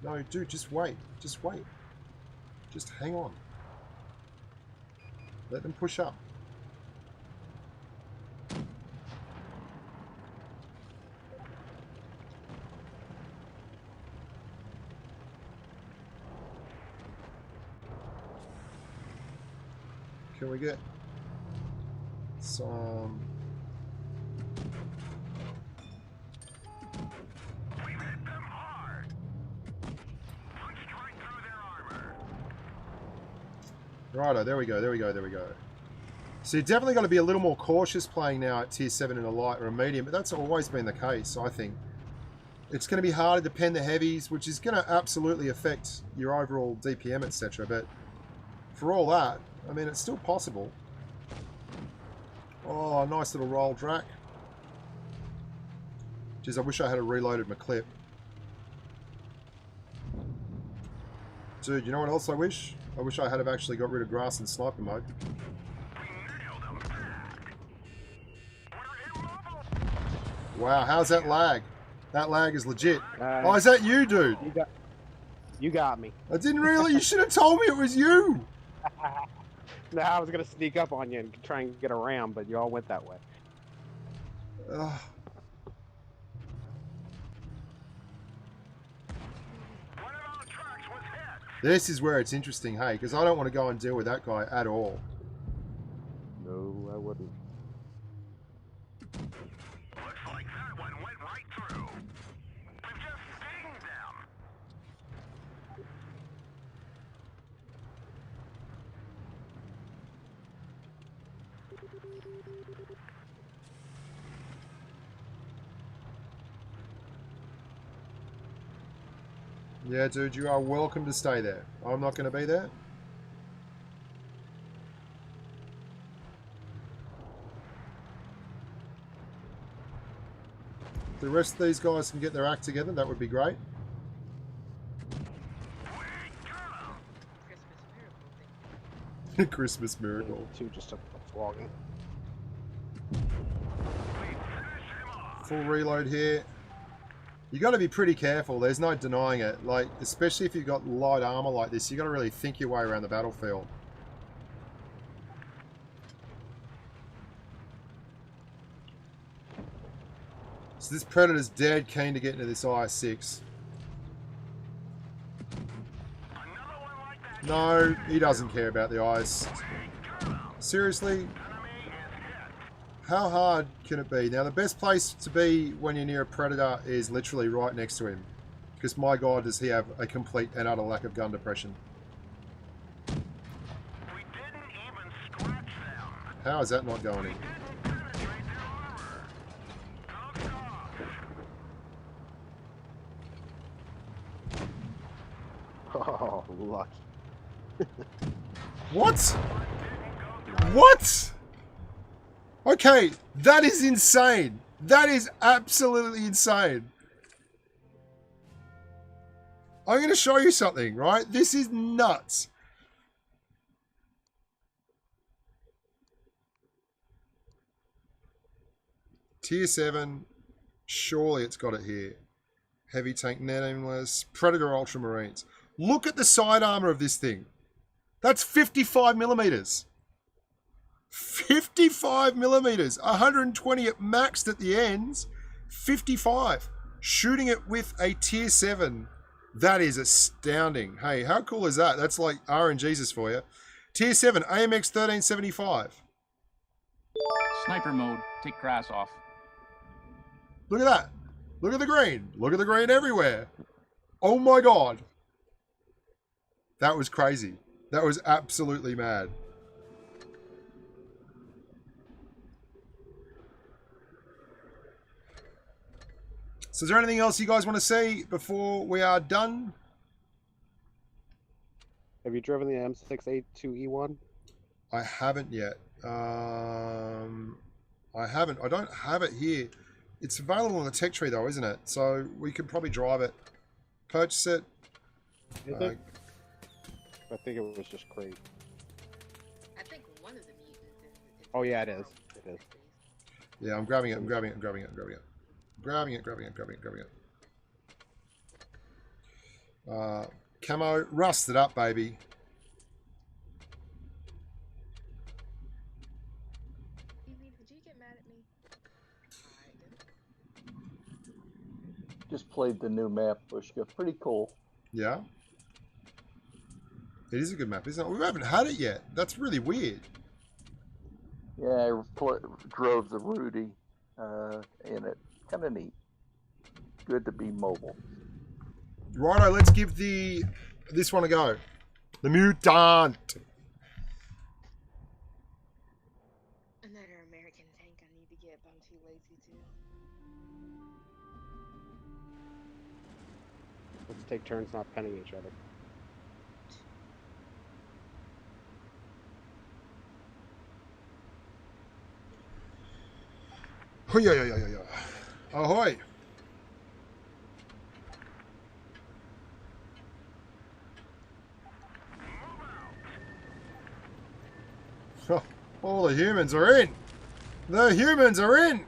No, dude, just wait. Just wait. Just hang on. Let them push up. Can we get some... Righto, there we go, there we go, there we go. So you've definitely got to be a little more cautious playing now at tier 7 in a light or a medium, but that's always been the case, I think. It's going to be harder to pen the heavies, which is going to absolutely affect your overall DPM, etc. But for all that, I mean, it's still possible. Oh, nice little roll, Drac. Jeez, I wish I had reloaded my clip. Dude, you know what else I wish? I wish I had have actually got rid of grass in sniper mode. Wow, how's that lag? That lag is legit. Oh, is that you, dude? You got me. I didn't really. You should have told me it was you. No, I was gonna sneak up on you and try and get around, but you all went that way. This is where it's interesting, hey, because I don't want to go and deal with that guy at all. No, I wouldn't. Looks like that one went right through. We've just stinged them. Yeah, dude, you are welcome to stay there. I'm not going to be there. If the rest of these guys can get their act together, that would be great. Christmas miracle. Two just up flogging. Full reload here. You got to be pretty careful. There's no denying it. Like, especially if you've got light armor like this, you got to really think your way around the battlefield. So this Predator's dead keen to get into this IS-6. No, he doesn't care about the eyes. Seriously? How hard can it be? Now, the best place to be when you're near a Predator is literally right next to him. Because, my God, does he have a complete and utter lack of gun depression. How is that not going in? Oh, lucky. What? What? Okay, that is insane. That is absolutely insane. I'm going to show you something, right? This is nuts. Tier 7. Surely it's got it here. Heavy tank, Nameless, Predator Ultramarines. Look at the side armor of this thing. That's 55 millimeters. 55 millimeters. 120 at maxed at the ends. 55. Shooting it with a tier 7. That is astounding. Hey, how cool is that? That's like RNGesus for you. Tier 7, AMX 1375. Sniper mode. Take grass off. Look at that. Look at the green. Look at the green everywhere. Oh my god. That was crazy. That was absolutely mad. So is there anything else you guys want to see before we are done? Have you driven the M6A2E1? I haven't yet. I haven't. I don't have it here. It's available on the tech tree though, isn't it? So we could probably drive it. Purchase it. Is it? I think it was just crate. I think one of the mutants is Oh yeah, it is. It is. Yeah, I'm grabbing it. I'm grabbing it. I'm grabbing it. I'm grabbing it. Grabbing it. Grabbing it. Grabbing it. Grabbing it. Camo, rusted up, baby. Did you get mad at me? Just played the new map, Bushka. Pretty cool. Yeah. It is a good map, isn't it? We haven't had it yet. That's really weird. Yeah, I drove the Rudy in it. Kind of neat. Good to be mobile. Righto, let's give this one a go. The mutant. Another American tank I need to get, but I'm too lazy to. Let's take turns not penning each other. Ahoy. Oh, all the humans are in. The humans are in.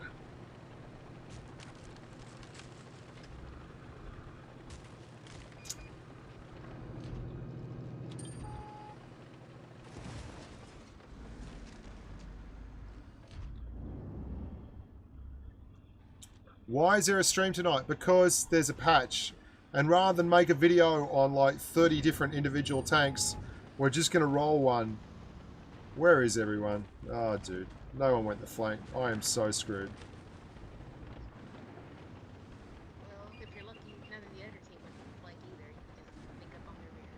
Why is there a stream tonight? Because there's a patch. And rather than make a video on like 30 different individual tanks, we're just going to roll one. Where is everyone? Oh, dude. No one went the flank. I am so screwed. Well, if you're lucky, none of the other team went the flank either. You can just pick up on their rear.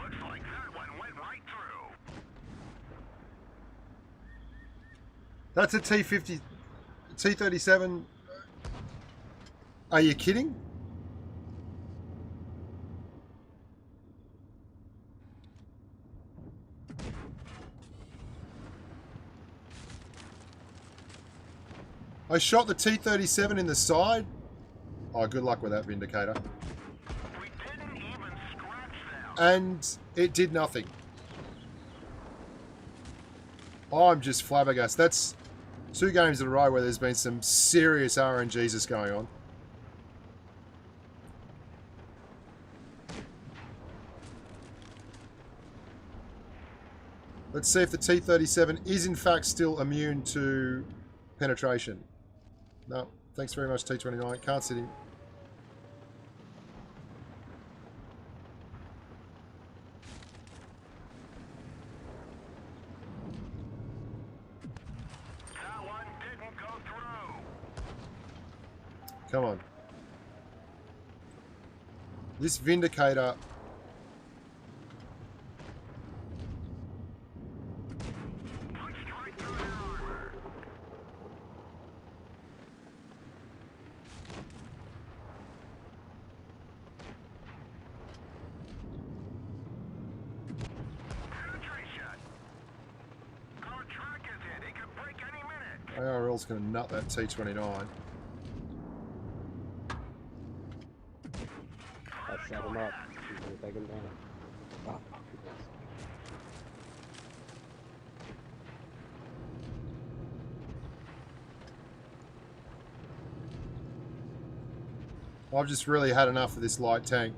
Looks like that one went right through. That's a T-50... T-37... Are you kidding? I shot the T-37 in the side. Oh, good luck with that, Vindicator. We didn't even scratch them. And it did nothing. I'm just flabbergasted. That's 2 games in a row where there's been some serious RNGesus going on. Let's see if the T-37 is in fact still immune to penetration. No, thanks very much, T-29. Can't sit him. That one didn't go through. Come on. This Vindicator... ARL's going to nut that T-29. I shut him up. He's going to take him down. Oh, I've just really had enough of this light tank.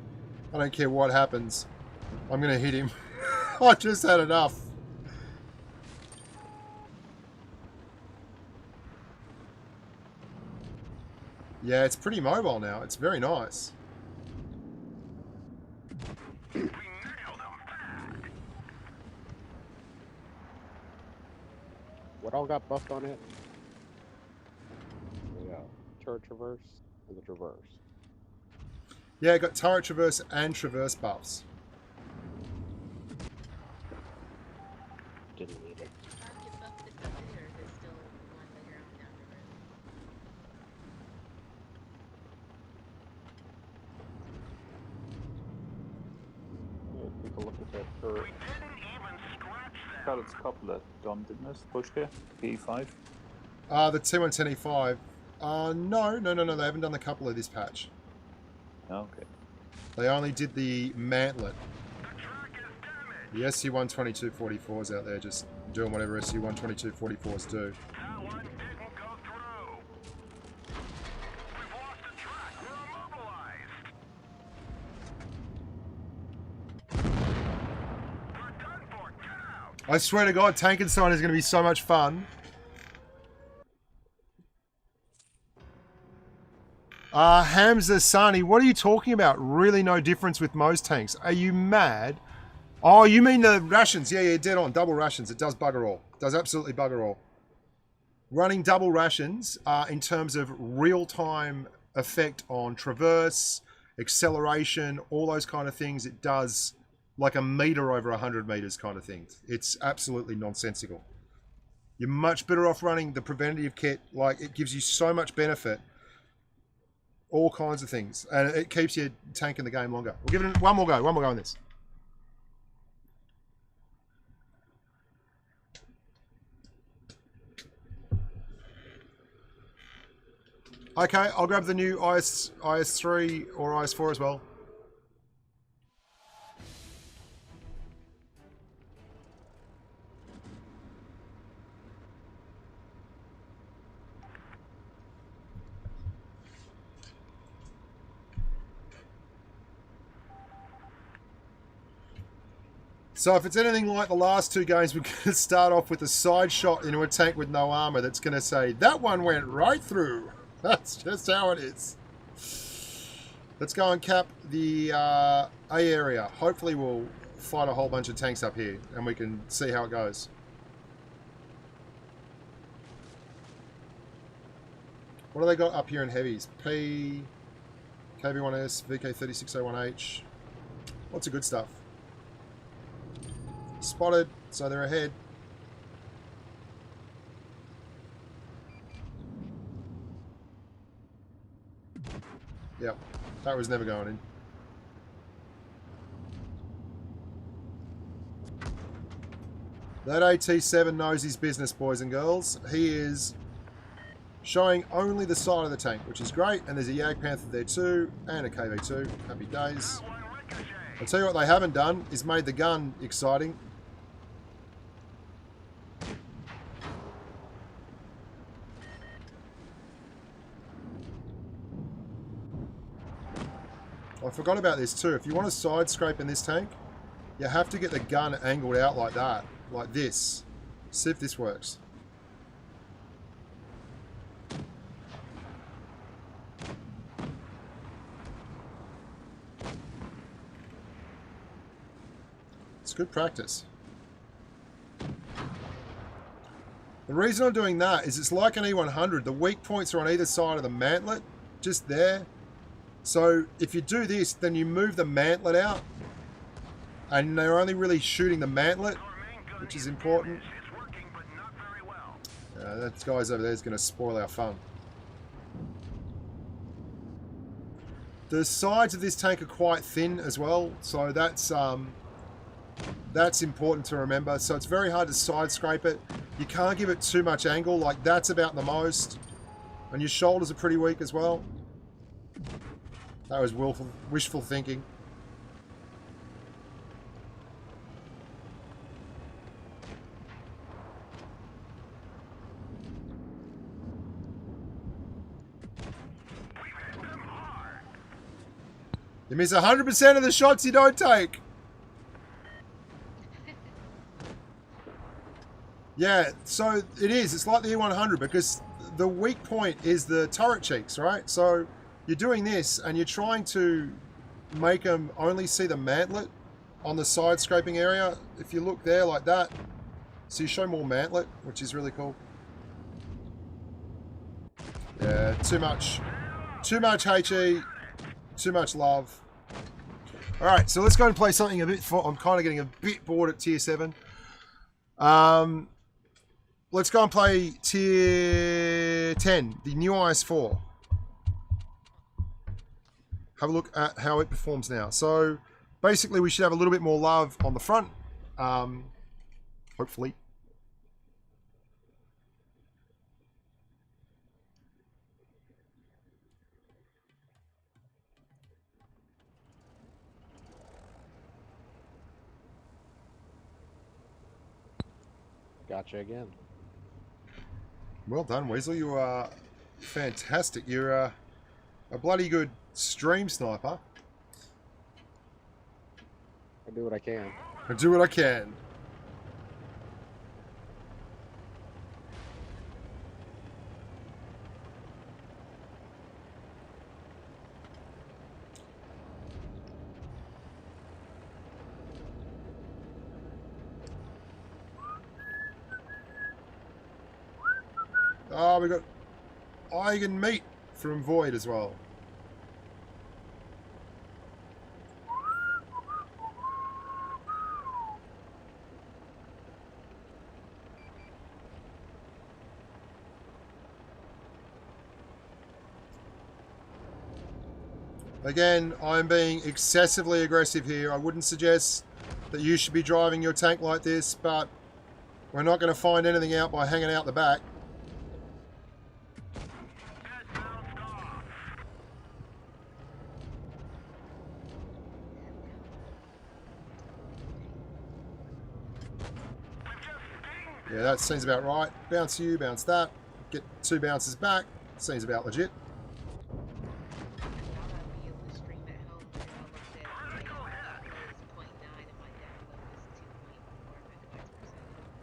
I don't care what happens. I'm going to hit him. I just had enough. Yeah, it's pretty mobile now. It's very nice. What all got buffed on it? Yeah, turret traverse and the traverse. Yeah, it got turret traverse and traverse buffs. Didn't need it. Take a look at that turret. Got its couple of done, didn't it? Bushka, P5. The T110E5. No, they haven't done the couple of this patch. Okay. They only did the mantlet. The SU-122-44s out there just doing whatever SU-122-44s do. I swear to God, Tank and Sign is going to be so much fun. Hamza Sani, what are you talking about? Really no difference with most tanks. Are you mad? Oh, you mean the rations? Yeah, dead on. Double rations. It does bugger all. It does absolutely bugger all. Running double rations in terms of real-time effect on traverse, acceleration, all those kind of things, it does like a meter over 100 meters kind of thing. It's absolutely nonsensical. You're much better off running the preventative kit. Like, it gives you so much benefit. All kinds of things. And it keeps you tanking the game longer. We'll give it one more go on this. Okay, I'll grab the new IS3 or IS4 as well. So if it's anything like the last two games, we're going to start off with a side shot into a tank with no armor that's going to say, that one went right through. That's just how it is. Let's go and cap the A area. Hopefully we'll fight a whole bunch of tanks up here and we can see how it goes. What do they got up here in heavies? P, KV1S, VK3601H. Lots of good stuff. Spotted, so they're ahead. Yep, that was never going in. That AT7 knows his business, boys and girls. He is showing only the side of the tank, which is great. And there's a Jag Panther there too, and a KV2. Happy days. I'll tell you what they haven't done is made the gun exciting. I forgot about this too. If you want to side scrape in this tank, you have to get the gun angled out like that, like this. See if this works. It's good practice. The reason I'm doing that is it's like an E100. The weak points are on either side of the mantlet, just there. So if you do this, then you move the mantlet out, and they're only really shooting the mantlet, which is important. That guy's over there is going to spoil our fun. The sides of this tank are quite thin as well, so that's important to remember. So it's very hard to side scrape it. You can't give it too much angle, like that's about the most. And your shoulders are pretty weak as well. That was wishful thinking. You miss 100% of the shots you don't take. Yeah, so it is. It's like the E100 because the weak point is the turret cheeks, right? So you're doing this and you're trying to make them only see the mantlet on the side scraping area. If you look there like that, so you show more mantlet, which is really cool. Yeah, too much HE, too much love. All right, so let's go and play something a bit fun. I'm kind of getting a bit bored at tier 7. Let's go and play tier 10, the new IS-4. Have a look at how it performs now. So basically we should have a little bit more love on the front, hopefully. Gotcha again. Well done, Weasel. You are fantastic. You're a bloody good stream sniper. I do what I can. I do what I can. Oh, we got Eigen meat from Void as well. Again, I'm being excessively aggressive here. I wouldn't suggest that you should be driving your tank like this, but we're not going to find anything out by hanging out the back. Yeah, that seems about right. Bounce you, bounce that. Get 2 bounces back. Seems about legit.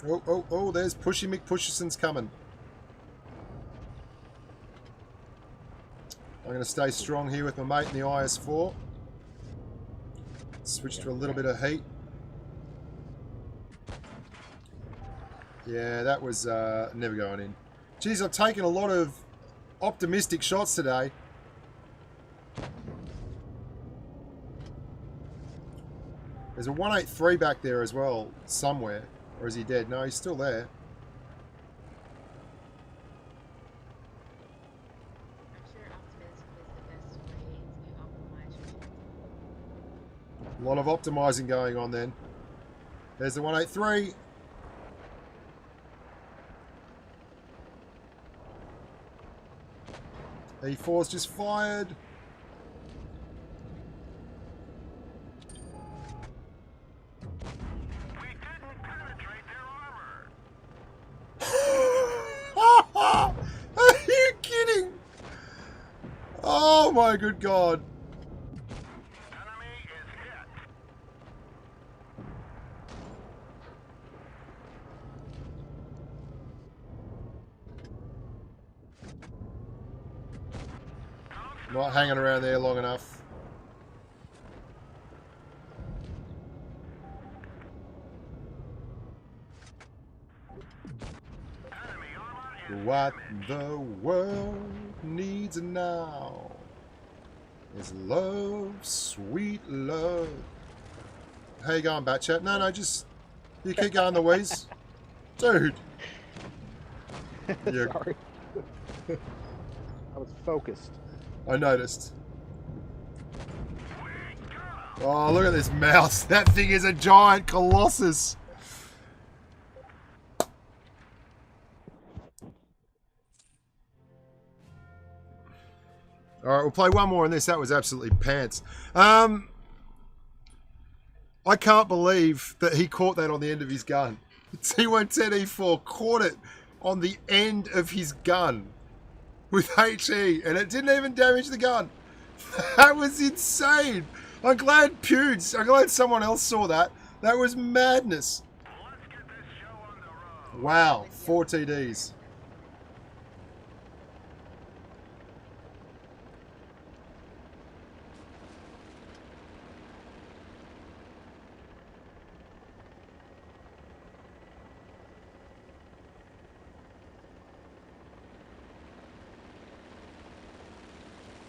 Oh, there's Pushy McPusherson's coming. I'm going to stay strong here with my mate in the IS-4. Switch to a little bit of heat. Yeah, that was never going in. Geez, I've taken a lot of optimistic shots today. There's a 183 back there as well, somewhere. Or is he dead? No, he's still there. A lot of optimizing going on then. There's the 183. E4's just fired. We didn't penetrate their armor. Are you kidding? Oh my good God. Enemy is hit. Not hanging around there long enough. What the world needs now. is love, sweet love. How you going, Batchat? No, just you keep going the wheeze. Dude. Sorry. I was focused. I noticed. Oh, look at this mouse. That thing is a giant colossus. All right, we'll play one more on this. That was absolutely pants. I can't believe that he caught that on the end of his gun. T110E4 caught it on the end of his gun with HE, and it didn't even damage the gun. That was insane. I'm glad someone else saw that. That was madness. Wow, 4 TDs.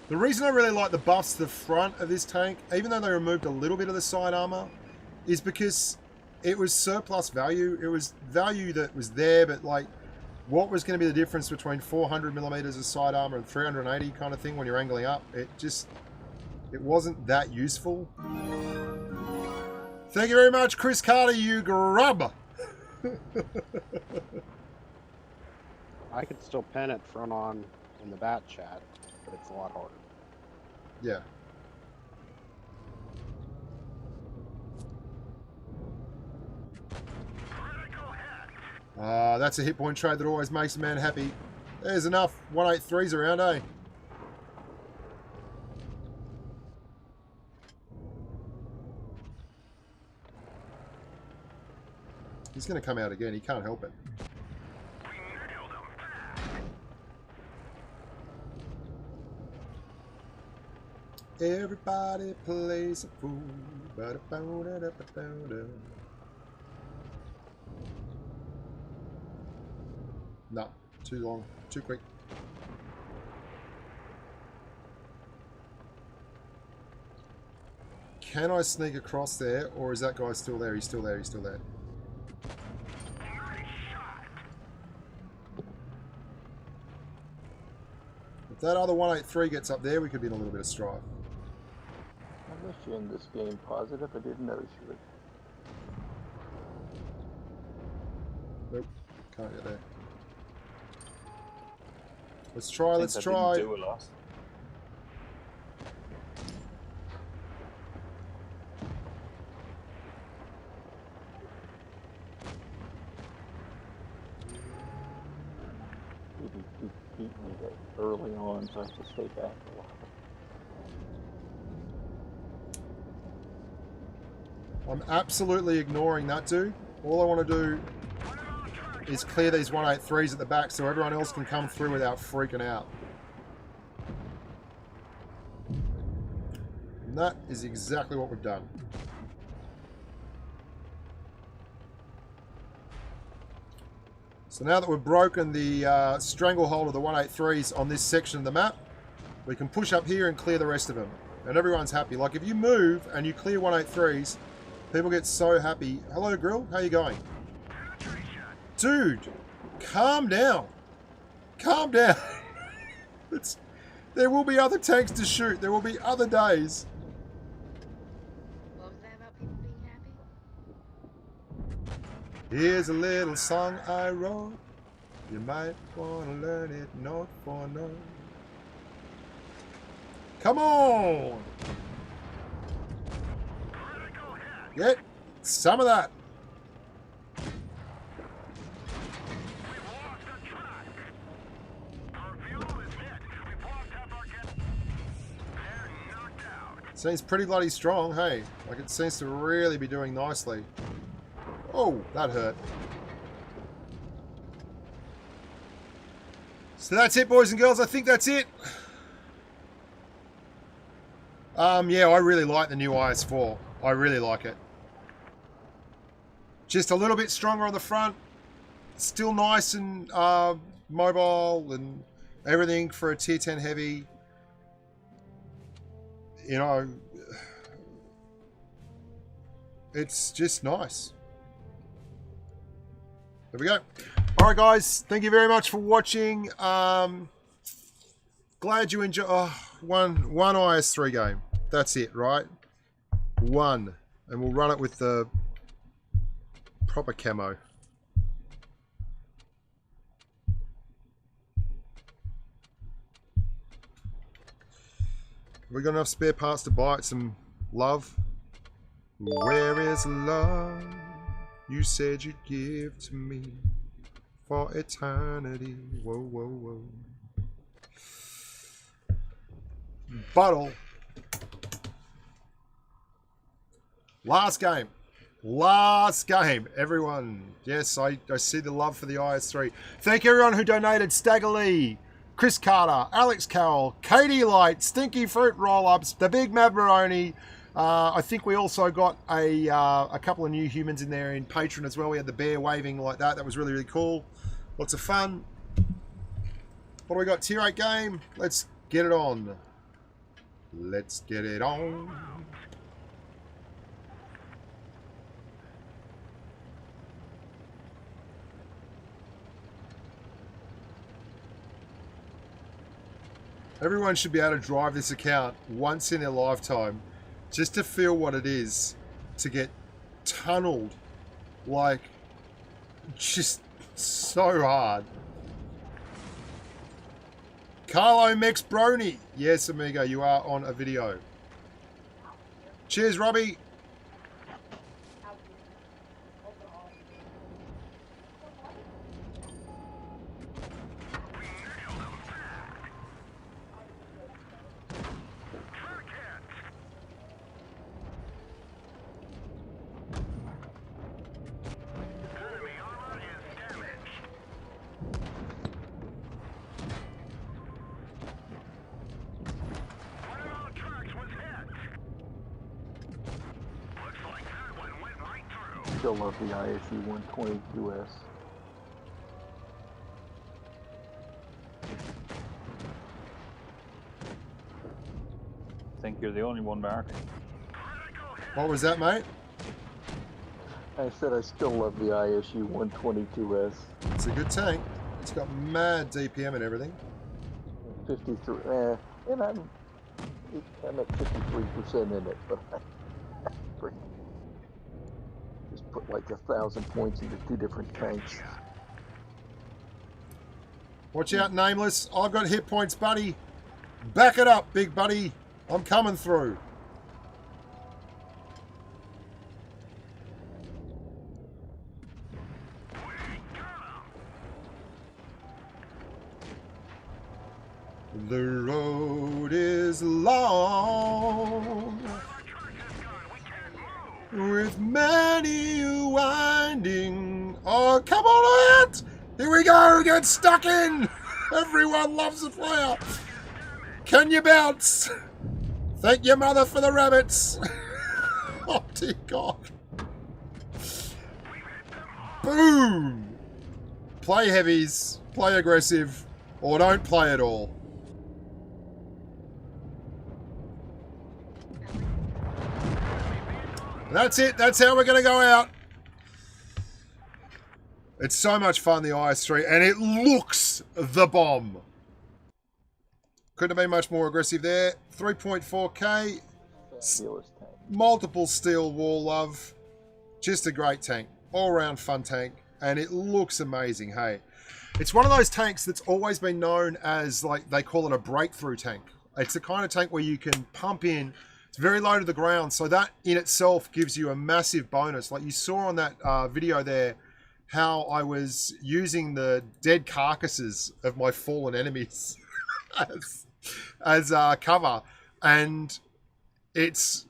The reason I really like the buffs to the front of this tank, even though they removed a little bit of the side armor, is because it was surplus value. It was value that was there, but like, what was going to be the difference between 400 millimeters of side armor and 380 kind of thing when you're angling up? It wasn't that useful. Thank you very much, Chris Carter, you grub. I could still pen it front on in the bat chat, but it's a lot harder. Yeah. That's a hit point trade that always makes a man happy. There's enough 183s around, eh? He's going to come out again. He can't help it. Everybody plays a fool. No, too long, too quick. Can I sneak across there, or is that guy still there? He's still there, he's still there. If that other 183 gets up there, we could be in a little bit of strife. I wish you in this game positive. I didn't notice you. Nope, can't get there. Let's try, let's try. Didn't do a lot. He beat me that early on, so I have to stay back a while. I'm absolutely ignoring that dude. All I want to do is clear these 183s at the back so everyone else can come through without freaking out. And that is exactly what we've done. So now that we've broken the stranglehold of the 183s on this section of the map, we can push up here and clear the rest of them. And everyone's happy. Like if you move and you clear 183s, people get so happy. Hello, Grill. How you going? Dude, calm down. Calm down. There will be other tanks to shoot. There will be other days. What was that about people being happy? Here's a little song I wrote. You might want to learn it note for note. Come on. Get some of that. Seems pretty bloody strong, hey? Like it seems to really be doing nicely. Oh, that hurt. So that's it, boys and girls. I think that's it. Yeah, I really like the new IS-4. I really like it. Just a little bit stronger on the front. Still nice and mobile and everything for a tier 10 heavy. you know, it's just nice. There we go. All right, guys. Thank you very much for watching. Glad you enjoy. Oh, one IS3 game. That's it, right? One, and we'll run it with the proper camo. Have we got enough spare parts to buy it some love? Where is love you said you'd give to me for eternity? Whoa, whoa, whoa. Bottle. Last game. Last game, everyone. Yes, I see the love for the IS3. Thank everyone who donated. Stagger Lee, Chris Carter, Alex Carroll, Katie Light, Stinky Fruit Roll-Ups, the Big Mad Baroni. I think we also got a couple of new humans in there in Patreon as well. We had the bear waving like that. That was really, really cool. Lots of fun. What do we got? Tier 8 game. Let's get it on. Let's get it on. Everyone should be able to drive this account once in their lifetime just to feel what it is to get tunneled, like, just so hard. Carlo Mex Brony. Yes, amigo, you are on a video. Cheers, Robbie. Still love the ISU 122S. I think you're the only one, Mark. What was that, mate? I said I still love the ISU 122S. It's a good tank. It's got mad DPM and everything. 53, and I'm at 53% in it, but I just put like 1,000 points into 2 different tanks. Watch out, Nameless. I've got hit points, buddy. Back it up, big buddy. I'm coming through. The road is long, with many winding. Oh, come on out! Here we go, get stuck in! Everyone loves a flare. Can you bounce? Thank your mother for the rabbits. Oh dear God. Boom! Play heavies, play aggressive, or don't play at all. That's it. That's how we're going to go out. It's so much fun, the IS3, and it looks the bomb. Couldn't have been much more aggressive there. 3.4k. Fabulous tank. Multiple steel wall love. Just a great tank. All-round fun tank, and it looks amazing, hey. It's one of those tanks that's always been known as, like, they call it a breakthrough tank. It's the kind of tank where you can pump in. It's very low to the ground, so that in itself gives you a massive bonus. Like you saw on that video there, how I was using the dead carcasses of my fallen enemies as cover, and it's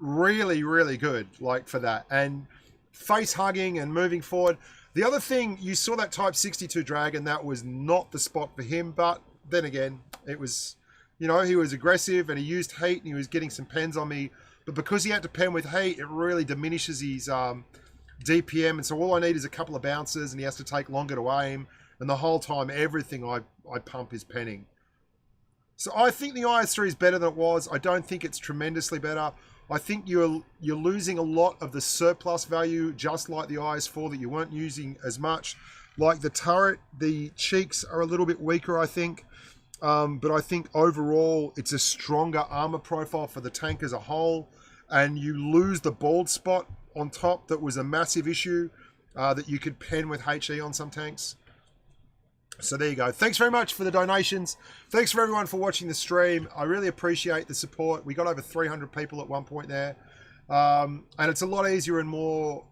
really, really good, like, for that. And face hugging and moving forward. The other thing, you saw that Type 62 Dragon, that was not the spot for him, but then again, it was... You know, he was aggressive and he used heat and he was getting some pens on me. But because he had to pen with heat, it really diminishes his DPM. And so all I need is a couple of bounces and he has to take longer to aim. And the whole time, everything I pump is penning. So I think the IS-3 is better than it was. I don't think it's tremendously better. I think you're losing a lot of the surplus value, just like the IS-4 that you weren't using as much. Like the turret, the cheeks are a little bit weaker, I think. But I think overall it's a stronger armor profile for the tank as a whole. And you lose the bald spot on top that was a massive issue that you could pen with HE on some tanks. So there you go. Thanks very much for the donations. Thanks for everyone for watching the stream. I really appreciate the support. We got over 300 people at one point there. And it's a lot easier and more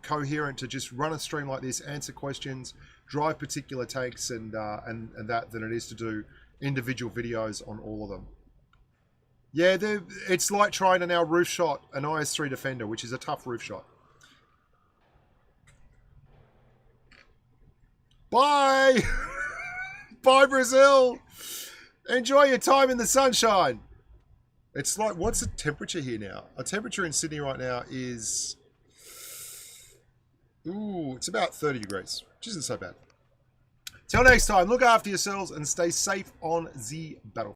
coherent to just run a stream like this, answer questions, drive particular tanks and that than it is to do individual videos on all of them. Yeah, it's like trying to now roof shot an IS-3 Defender, which is a tough roof shot. Bye! Bye, Brazil! Enjoy your time in the sunshine. It's like, what's the temperature here now? Our temperature in Sydney right now is... Ooh, it's about 30 degrees, which isn't so bad. Till next time, look after yourselves and stay safe on the battlefield.